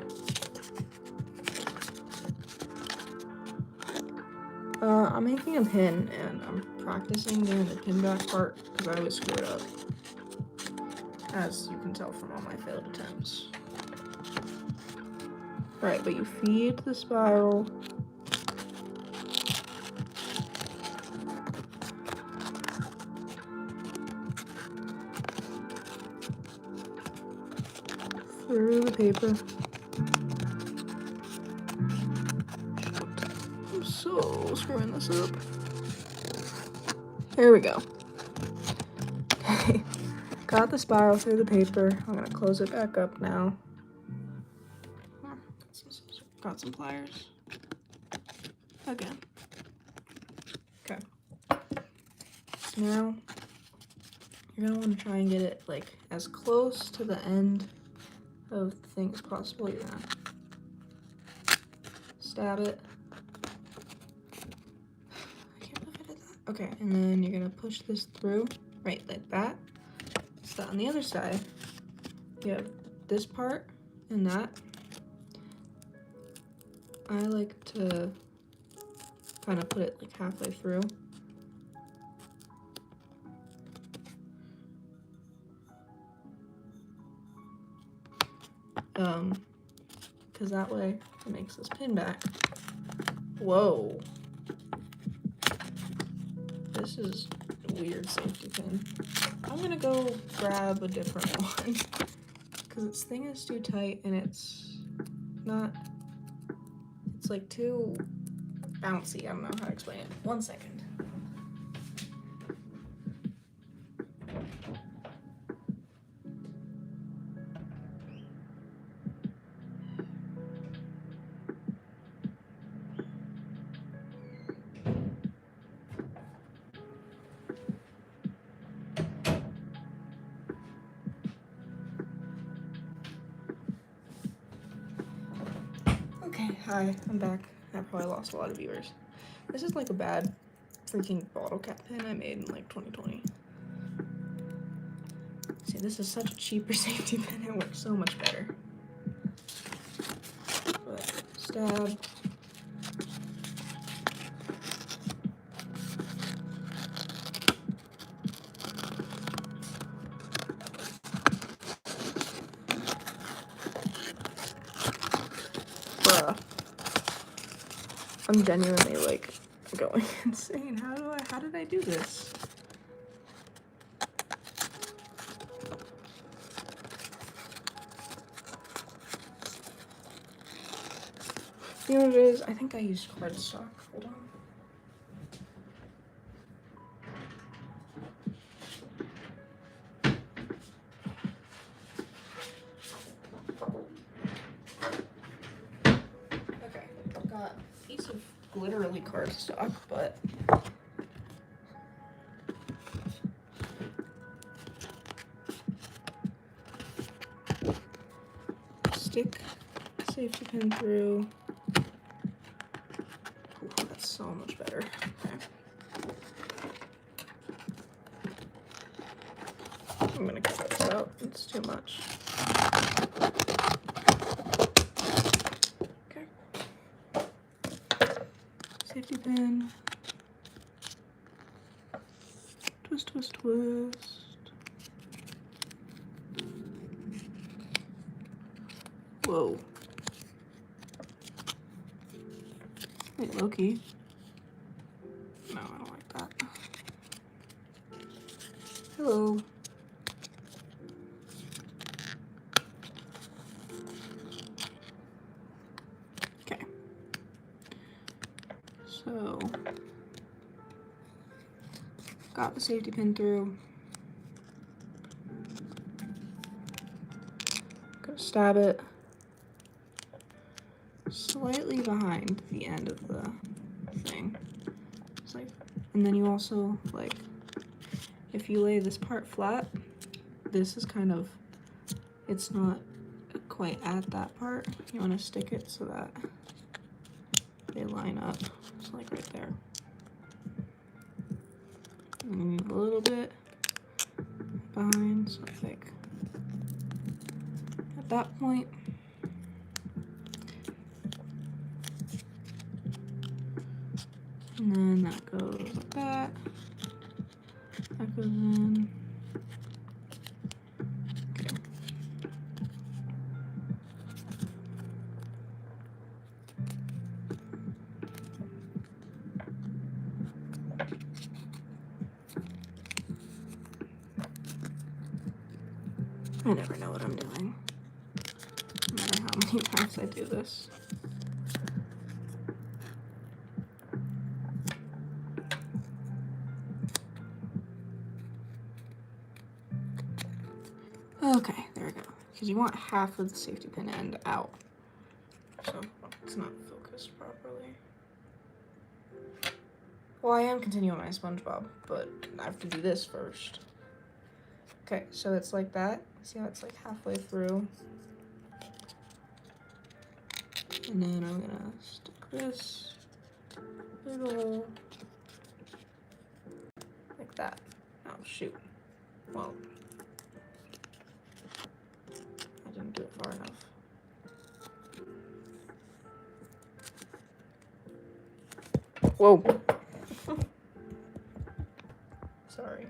A: I'm making a pin, and I'm practicing doing the pin back part because I always screw it up, as you can tell from all my failed attempts. Right, but you feed the spiral through the paper. I'm so screwing this up. There we go. Okay, got the spiral through the paper. I'm gonna close it back up now. Got some pliers. Again. Okay. So now you're gonna want to try and get it like as close to the end of the thing as possible. You're gonna stab it. I can't believe I did that. Okay, and then you're gonna push this through, right, like that. So on the other side, you have this part and that. I like to kind of put it like halfway through. Because that way it makes this pin back. Whoa. This is a weird safety pin. I'm gonna go grab a different one because this thing is too tight and it's not, it's like too bouncy. I don't know how to explain it. 1 second. Okay, hi, I'm back. I probably lost a lot of viewers. This is like a bad freaking bottle cap pin I made in like 2020. See, this is such a cheaper safety pin. It works so much better. But stab. Bruh. I'm genuinely like going insane. How did I do this? You know what it is? I think I used cardstock. Hold on. Okay, I've got a piece of literally cardstock, but stick safety pin through. Ooh, that's so much better. Okay. I'm gonna cut this out. It's too much. Okay. Safety pin. Twist, twist, twist. Whoa. Wait, Loki. No, I don't like that. Hello. Okay. So, got the safety pin through. stab it slightly behind the end of the thing. It's like, and then you also, like, if you lay this part flat, this is kind of, it's not quite at that part. You want to stick it so that they line up. It's like right there. And you need a little bit behind, so it's like at that point. And then that goes like that. That goes in. Okay. I never know what I'm doing, no matter how many times I do this. Okay, there we go. Because you want half of the safety pin end out. So it's not focused properly. Well, I am continuing my SpongeBob, but I have to do this first. Okay, so it's like that. See how it's like halfway through? And then I'm gonna stick this little like that. Oh shoot. Well, I didn't do it far enough. Whoa. Sorry.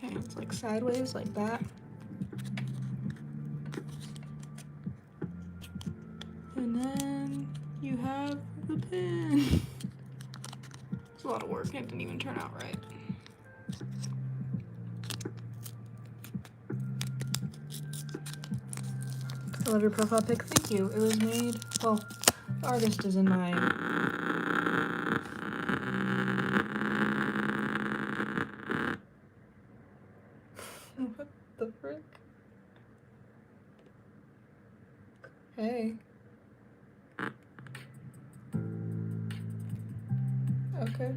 A: Okay, it's like sideways like that. And then you have the pin. It's a lot of work. It didn't even turn out right. I love your profile pic. Thank you. It was made, well, the artist is in my what the frick? Hey. Okay.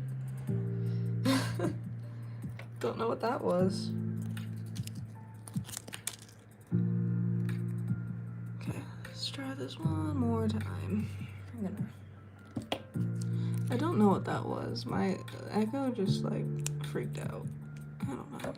A: Don't know what that was. Okay, let's try this one more time. I don't know what that was. My Echo just like freaked out. I don't know.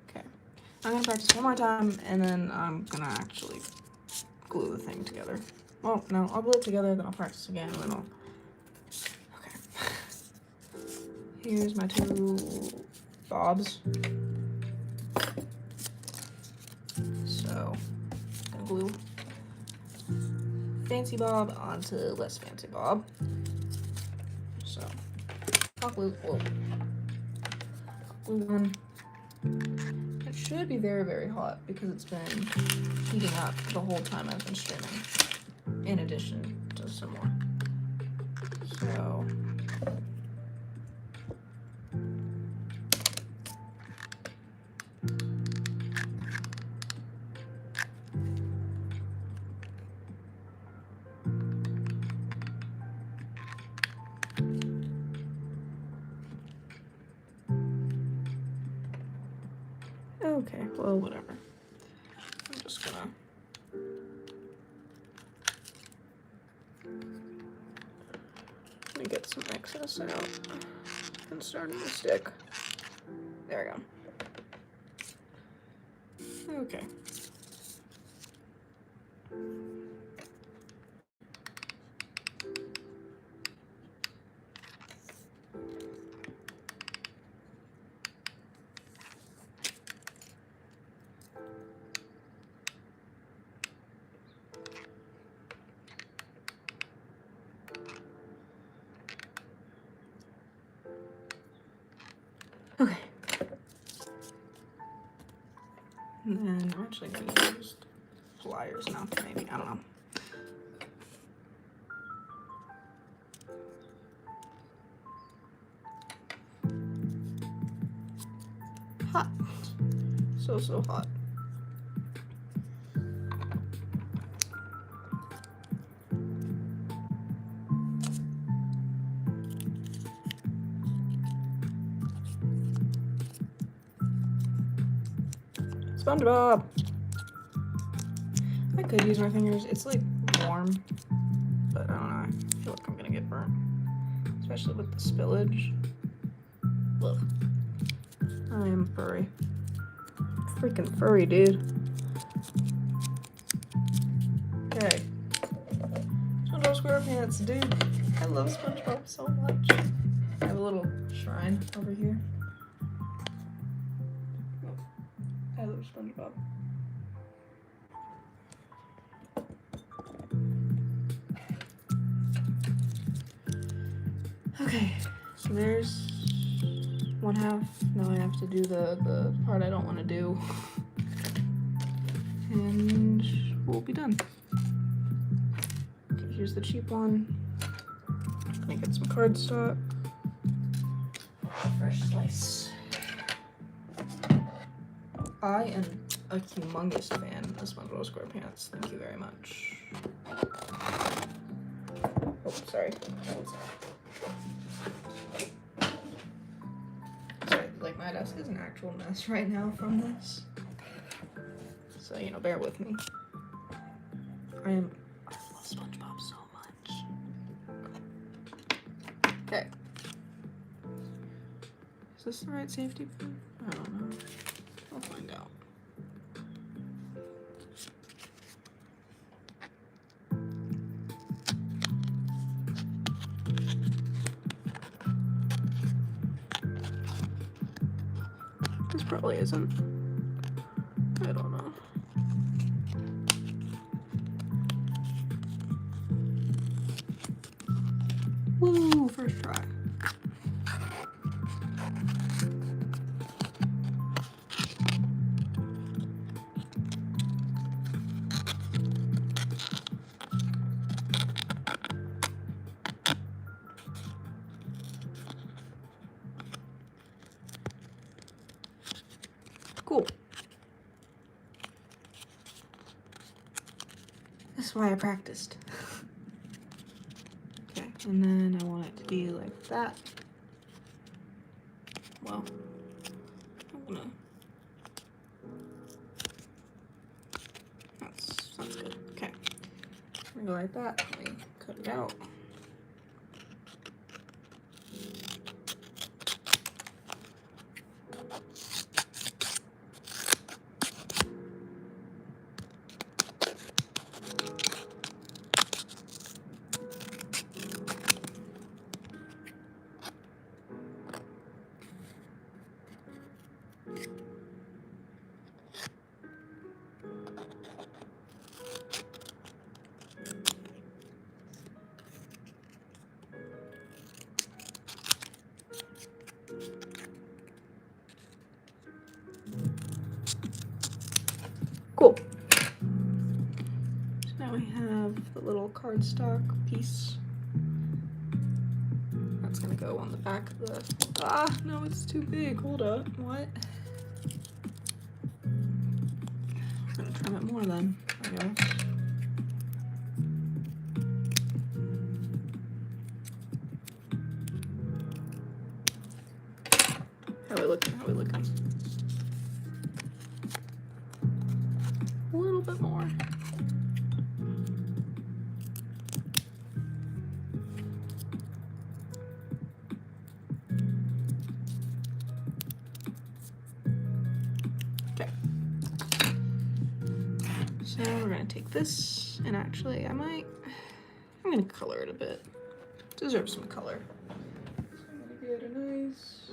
A: Okay, I'm gonna practice one more time and then I'm gonna actually glue the thing together. Well, no, I'll glue it together, then I'll practice again, and then I'll... Okay. Here's my two bobs. So, I'm gonna glue fancy bob onto less fancy bob. So, I'll glue, whoa. I'll glue one. It should be very, very hot because it's been heating up the whole time I've been streaming, in addition to some more. So, okay, well, whatever. I'm just gonna get some excess out and start a new stick. There we go. Okay. Okay. And then I'm actually gonna use pliers now, maybe, I don't know. Hot. So hot. SpongeBob! I could use my fingers. It's like warm, but I don't know. I feel like I'm gonna get burnt, especially with the spillage. Ugh. I am furry. Freaking furry, dude. Okay. SpongeBob SquarePants, dude. I love SpongeBob so much. I have a little shrine over here. I love SpongeBob. Okay, so there's one half. Now I have to do the part I don't want to do. And we'll be done. Okay, here's the cheap one. I'm gonna get some cardstock. Fresh slice. I am a humongous fan of SpongeBob SquarePants. Thank you very much. Oh, sorry. Sorry, like my desk is an actual mess right now from this. So, you know, bear with me. I love SpongeBob so much. Okay. Is this the right safety pin? I don't know. I'll find out. This probably isn't. I don't know. Woo, first try. Cool. That's why I practiced. Okay, and then I want it to be like that. Well, I'm gonna. Sounds good. Okay, I'm gonna go like that. Let me cut it out. Cool. So now we have the little cardstock piece. That's gonna go on the back of the. Ah, no, it's too big. Hold up. What? I'm gonna trim it more then, I guess. How are we looking? How are we looking? A little bit more. Okay. So we're gonna take this, and actually I'm gonna color it a bit. It deserves some color. So I'm gonna get a nice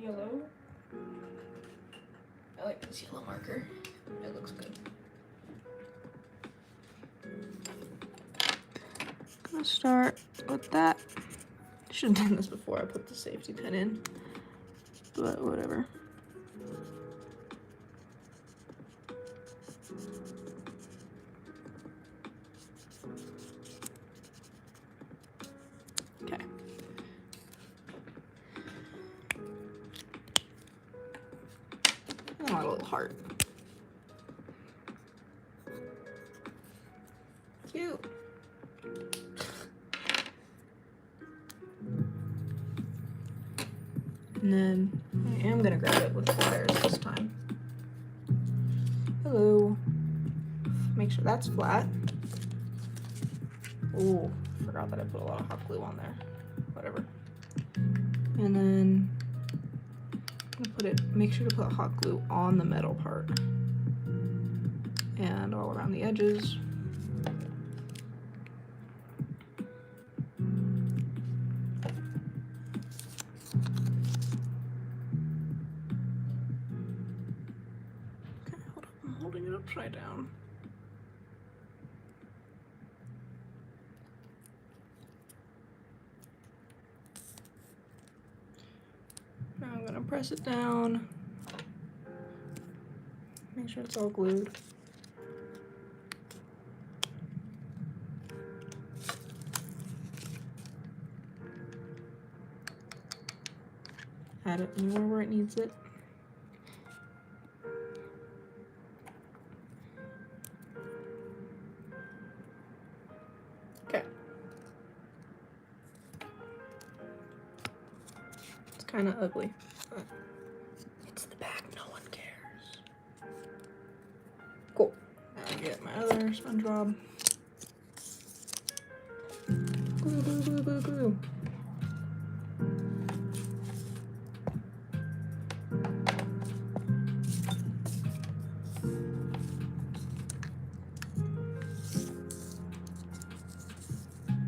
A: yellow. I like this yellow marker. It looks good. I'm gonna start with that. I should have done this before I put the safety pin in, but whatever. Okay. And a little heart. Cute. And then I am gonna grab it with pliers this time. Hello. Make sure that's flat. Oh, forgot that I put a lot of hot glue on there. Whatever. And then I'm gonna make sure to put hot glue on the metal part and all around the edges. Okay, hold up, I'm holding it upside down. Now I'm gonna press it down. Make sure it's all glued. Add it more where it needs it. Okay. It's kind of ugly, but it's the back, no one cares. Cool. Now I get my other SpongeBob. Glue, glue, glue, glue, glue.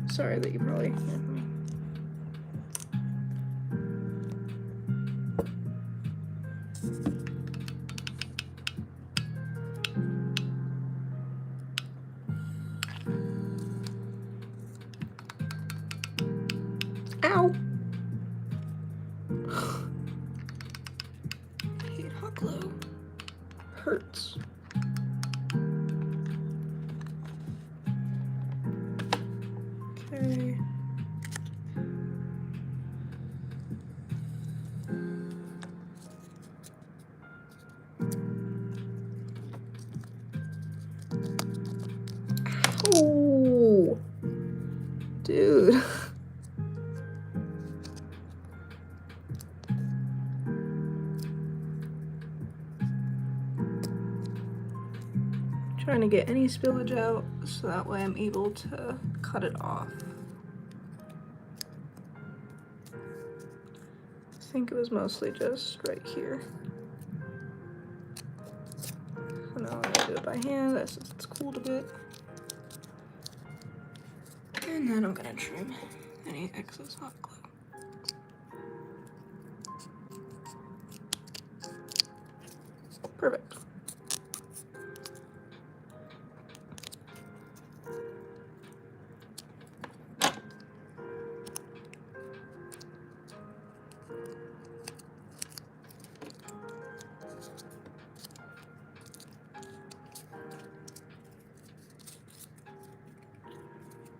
A: Sorry that you probably can't hear me. Ow! I hate hot glue. Hurts. Okay. Oh, dude. Trying to get any spillage out so that way I'm able to cut it off. I think it was mostly just right here. So now I'm gonna do it by hand, that's since it's cooled a bit. And then I'm gonna trim any excess hot glue. Perfect.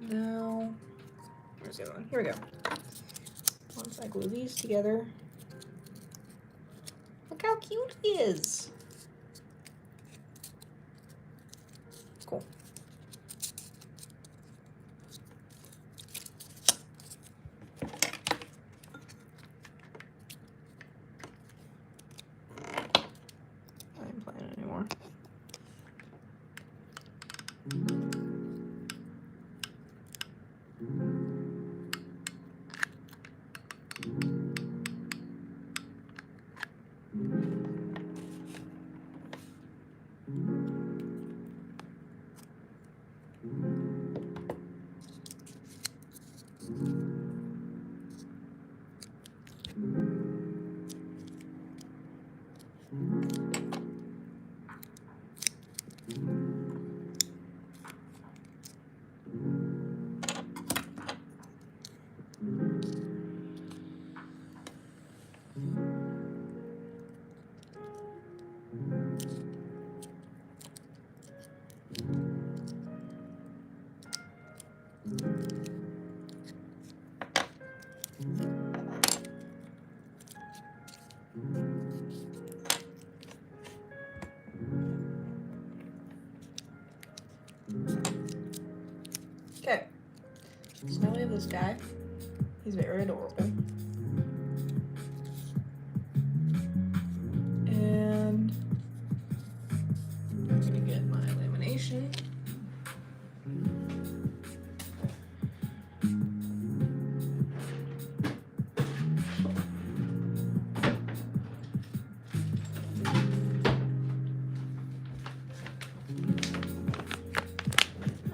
A: Now, where's the other one? Here we go. Once I glue these together, look how cute he is. Cool. I ain't playing anymore. Okay, so now we have this guy. He's very adorable. And I'm gonna get my lamination.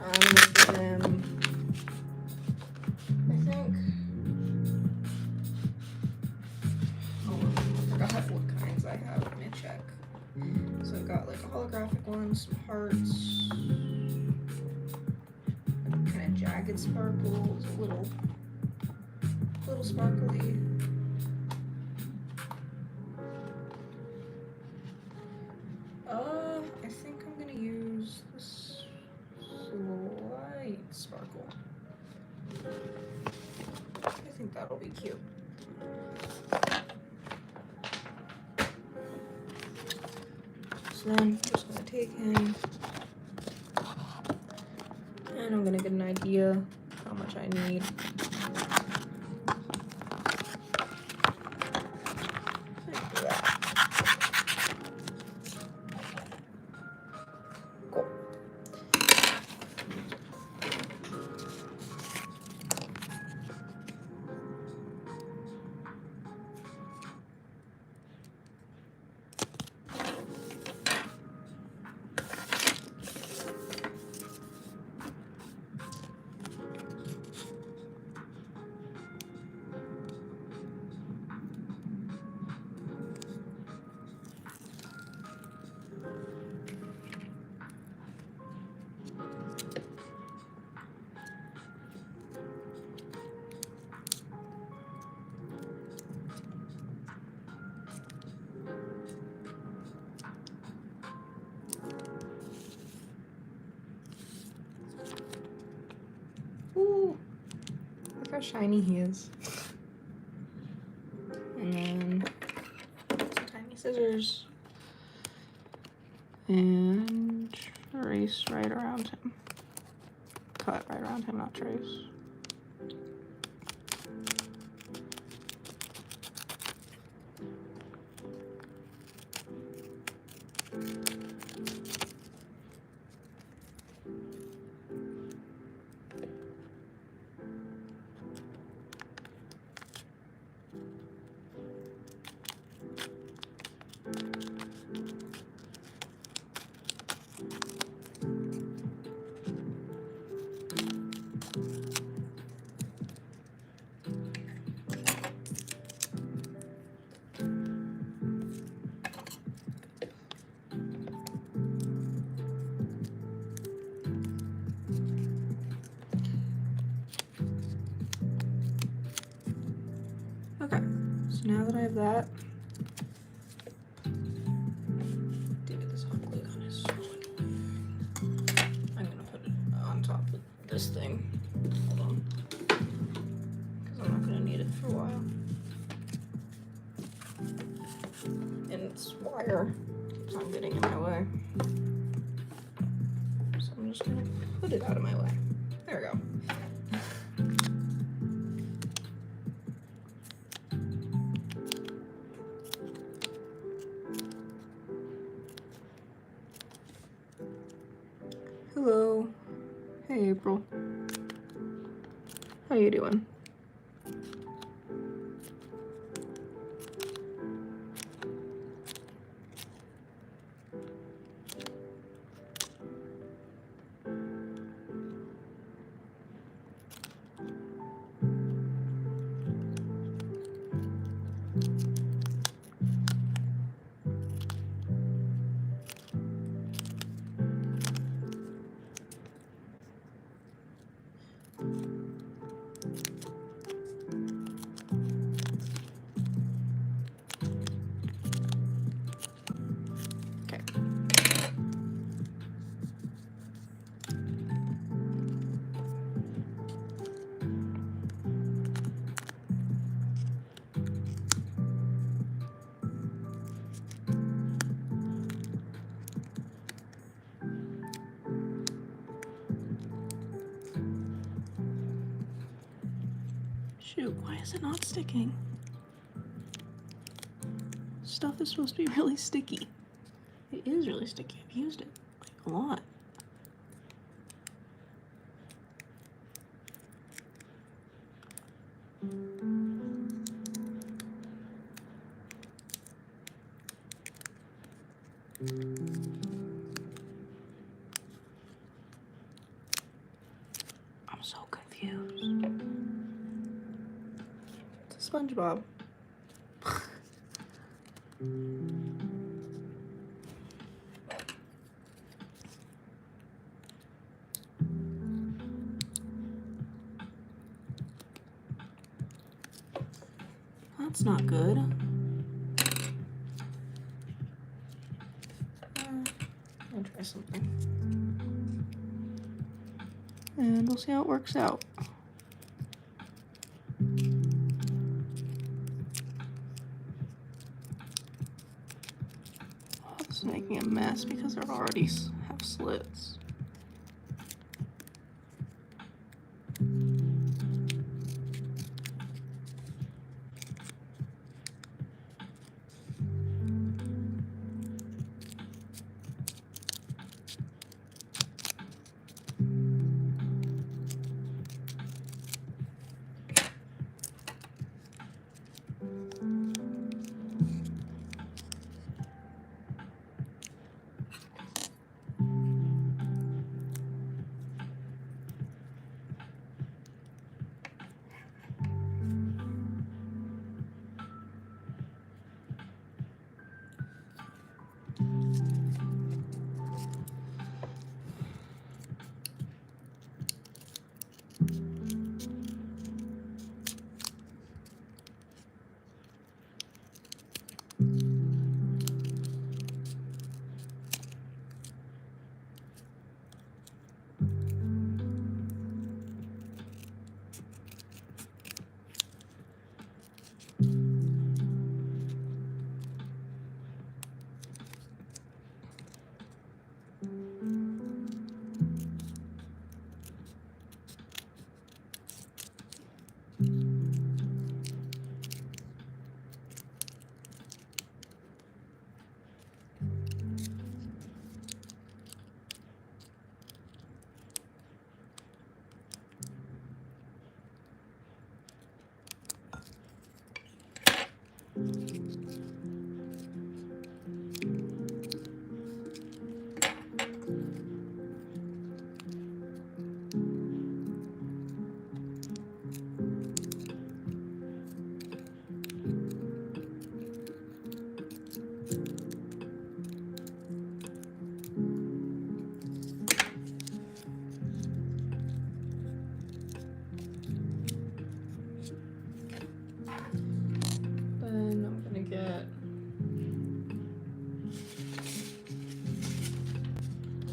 A: I'm gonna give him, I think, I forgot what kinds I have. Let me check. So I've got like a holographic one, some hearts, kind of jagged sparkles, a little sparkly. I think I'm gonna use this slight sparkle. I think that'll be cute. So then I'm just gonna take him and I'm gonna get an idea how much I need. Cool. Ooh, look how shiny he is. And then some tiny scissors and trace right around him. Cut right around him, not trace. Okay, so now that I have that, dude, this hot glue gun is so annoying. I'm gonna put it on top of this thing. Hold on, because I'm not gonna need it for a while. And this wire keeps on getting in my way, so I'm just gonna put it out of my way. There we go. Hello. Hey, April. How you doing? Shoot, why is it not sticking? Stuff is supposed to be really sticky. It is really sticky. I've used it like a lot. I'm so confused. It's a SpongeBob. That's not good. I'll try something. And we'll see how it works out. Oh, this is making a mess because they already have slits. Then I'm gonna get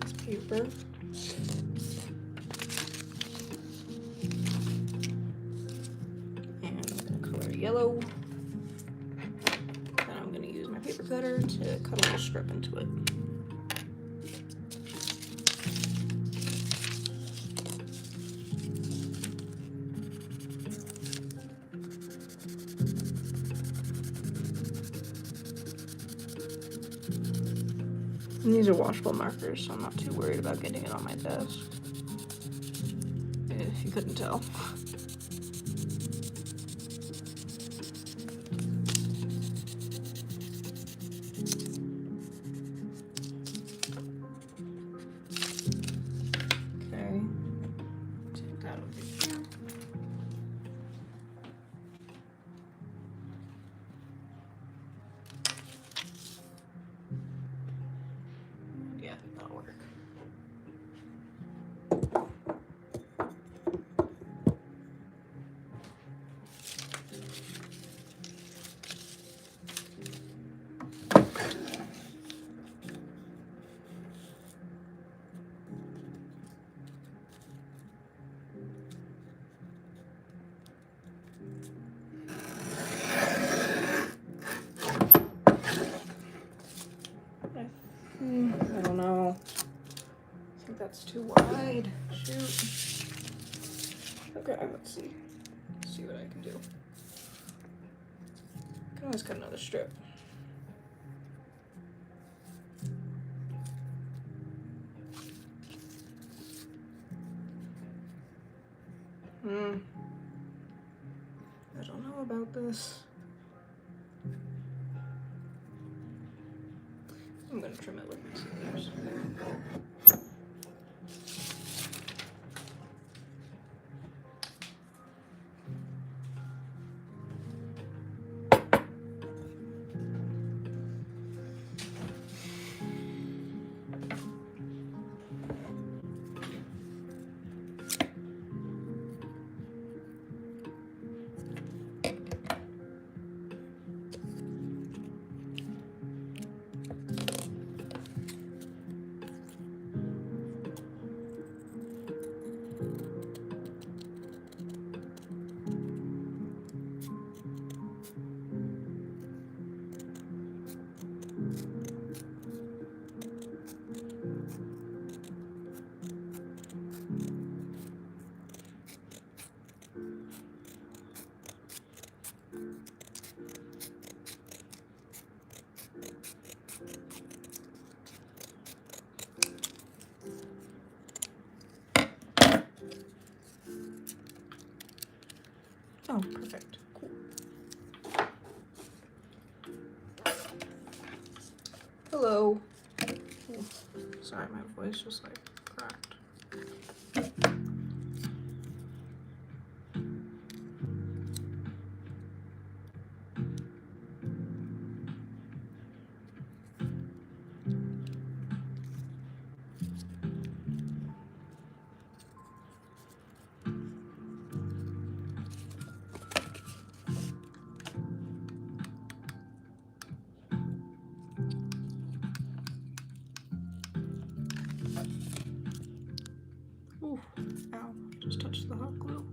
A: this paper. And I'm gonna color yellow. Then I'm gonna use my paper cutter to cut a little strip into it. And these are washable markers, so I'm not too worried about getting it on my desk. If you couldn't tell. Okay. Take that over here. Yeah, that'll work. I don't know. I think that's too wide. Shoot. Okay, let's see. Let's see what I I can do. I can always cut another strip. I don't know about this. I'm gonna trim it with my scissors. Oh, perfect. Cool. Hello. Ooh, sorry, my voice just like cracked. Ooh, ow, just touched the hot glue.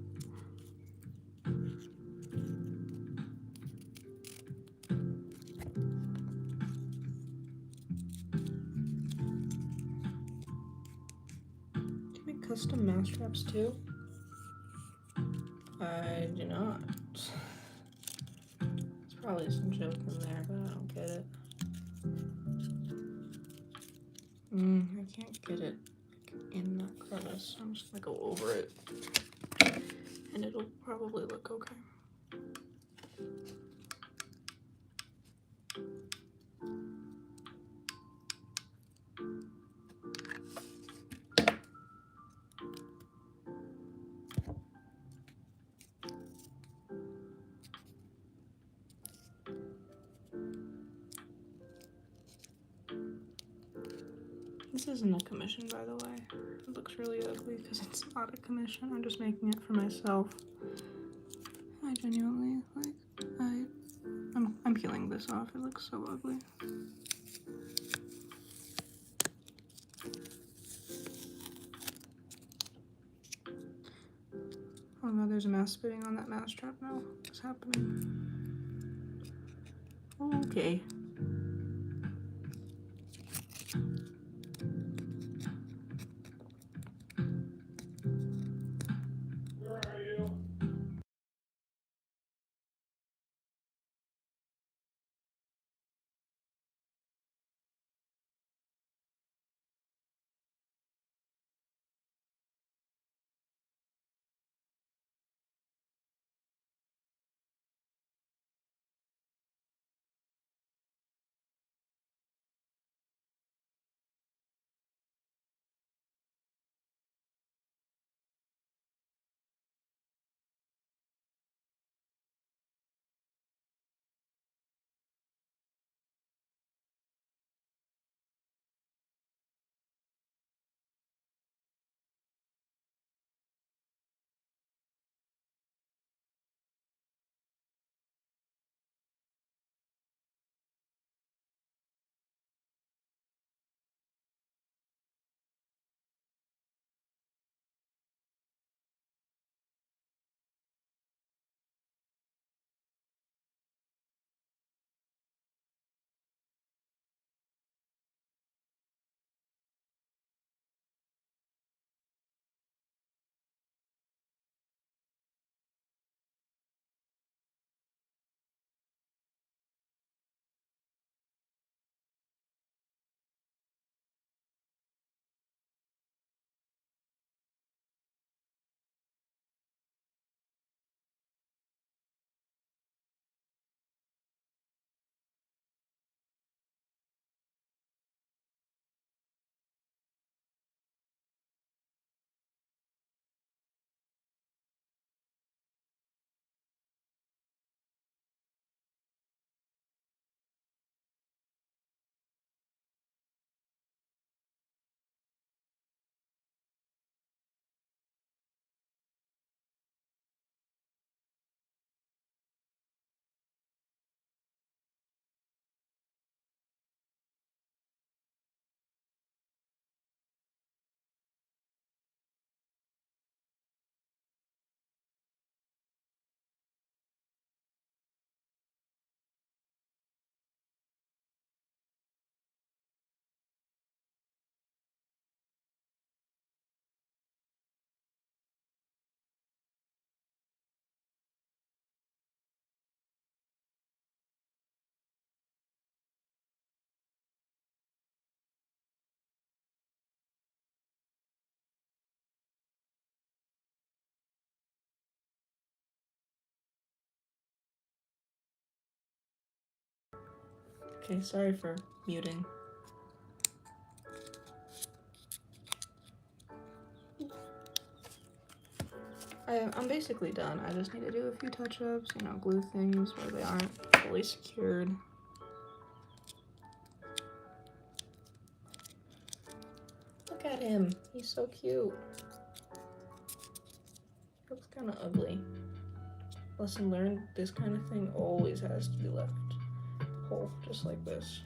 A: Do you make custom mouse traps too? I do not. There's probably some joke in there, but I don't get it. I can't get it in that crevice. I'm just gonna go over it and it'll probably look okay. This isn't a commission, by the way. It looks really ugly because it's not a commission. I'm just making it for myself. I genuinely, like, I'm peeling this off. It looks so ugly. Oh god, there's a mouse spitting on that mouse trap now. What's happening? Okay. Okay, sorry for muting. I'm basically done. I just need to do a few touch-ups, you know, glue things where they aren't fully secured. Look at him. He's so cute. Looks kind of ugly. Lesson learned, this kind of thing always has to be left whole, just like this.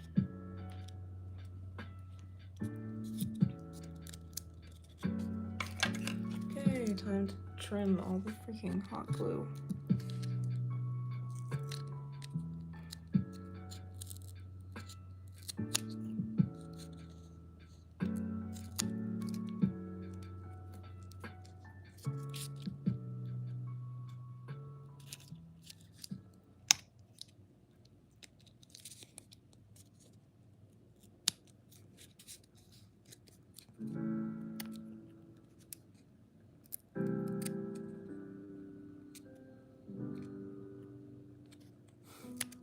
A: Okay, time to trim all the freaking hot glue.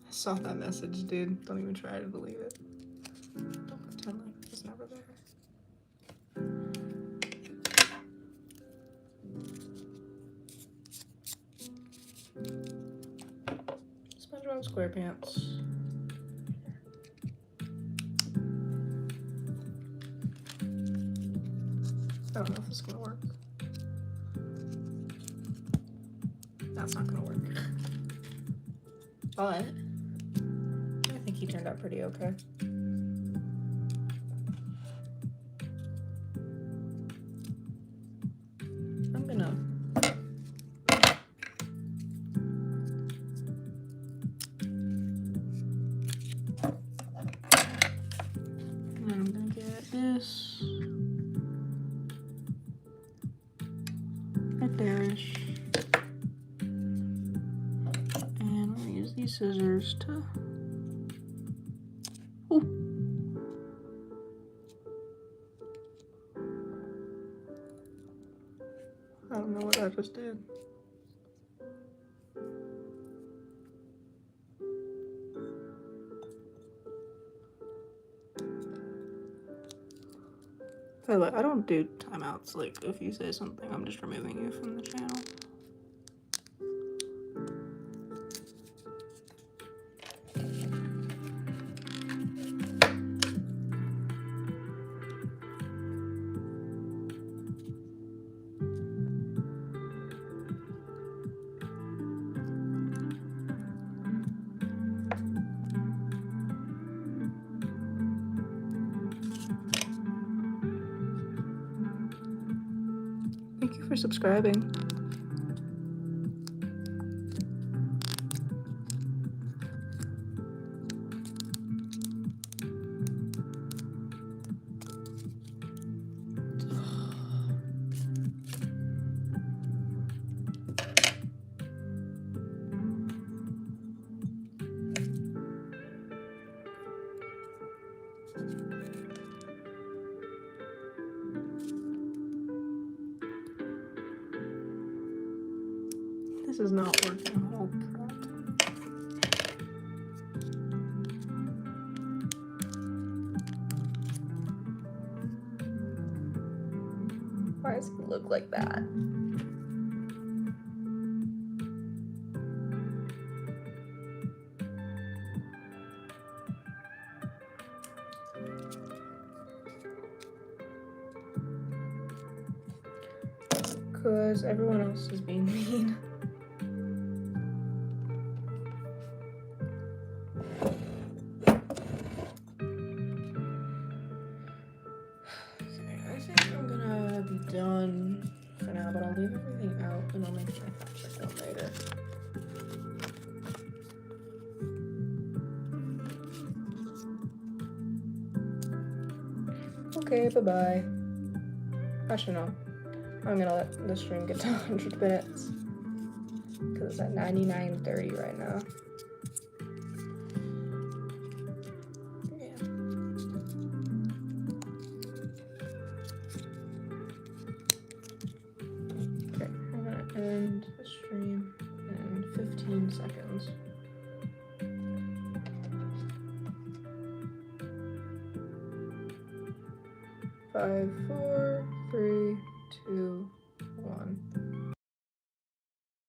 A: I saw that message, dude. Don't even try to believe it. Don't pretend like it was never there. SpongeBob SquarePants. I don't know if this is gonna work. That's not gonna work. But I think he turned out pretty okay. I'm gonna get this right there-ish. And I'm gonna use these scissors to I don't know what I just did. By the way, I don't do timeouts. Like, if you say something, I'm just removing you from the channel. Thank you for subscribing. This is not working. Oh crap. Why does it look like that? Because everyone else is being mean. Done for now, but I'll leave everything out and I'll make my fact check out later. Okay, bye-bye. Actually, no. I'm gonna let the stream get to 100 minutes. Because it's at 99:30 right now. End the stream in 15 seconds. 5, 4,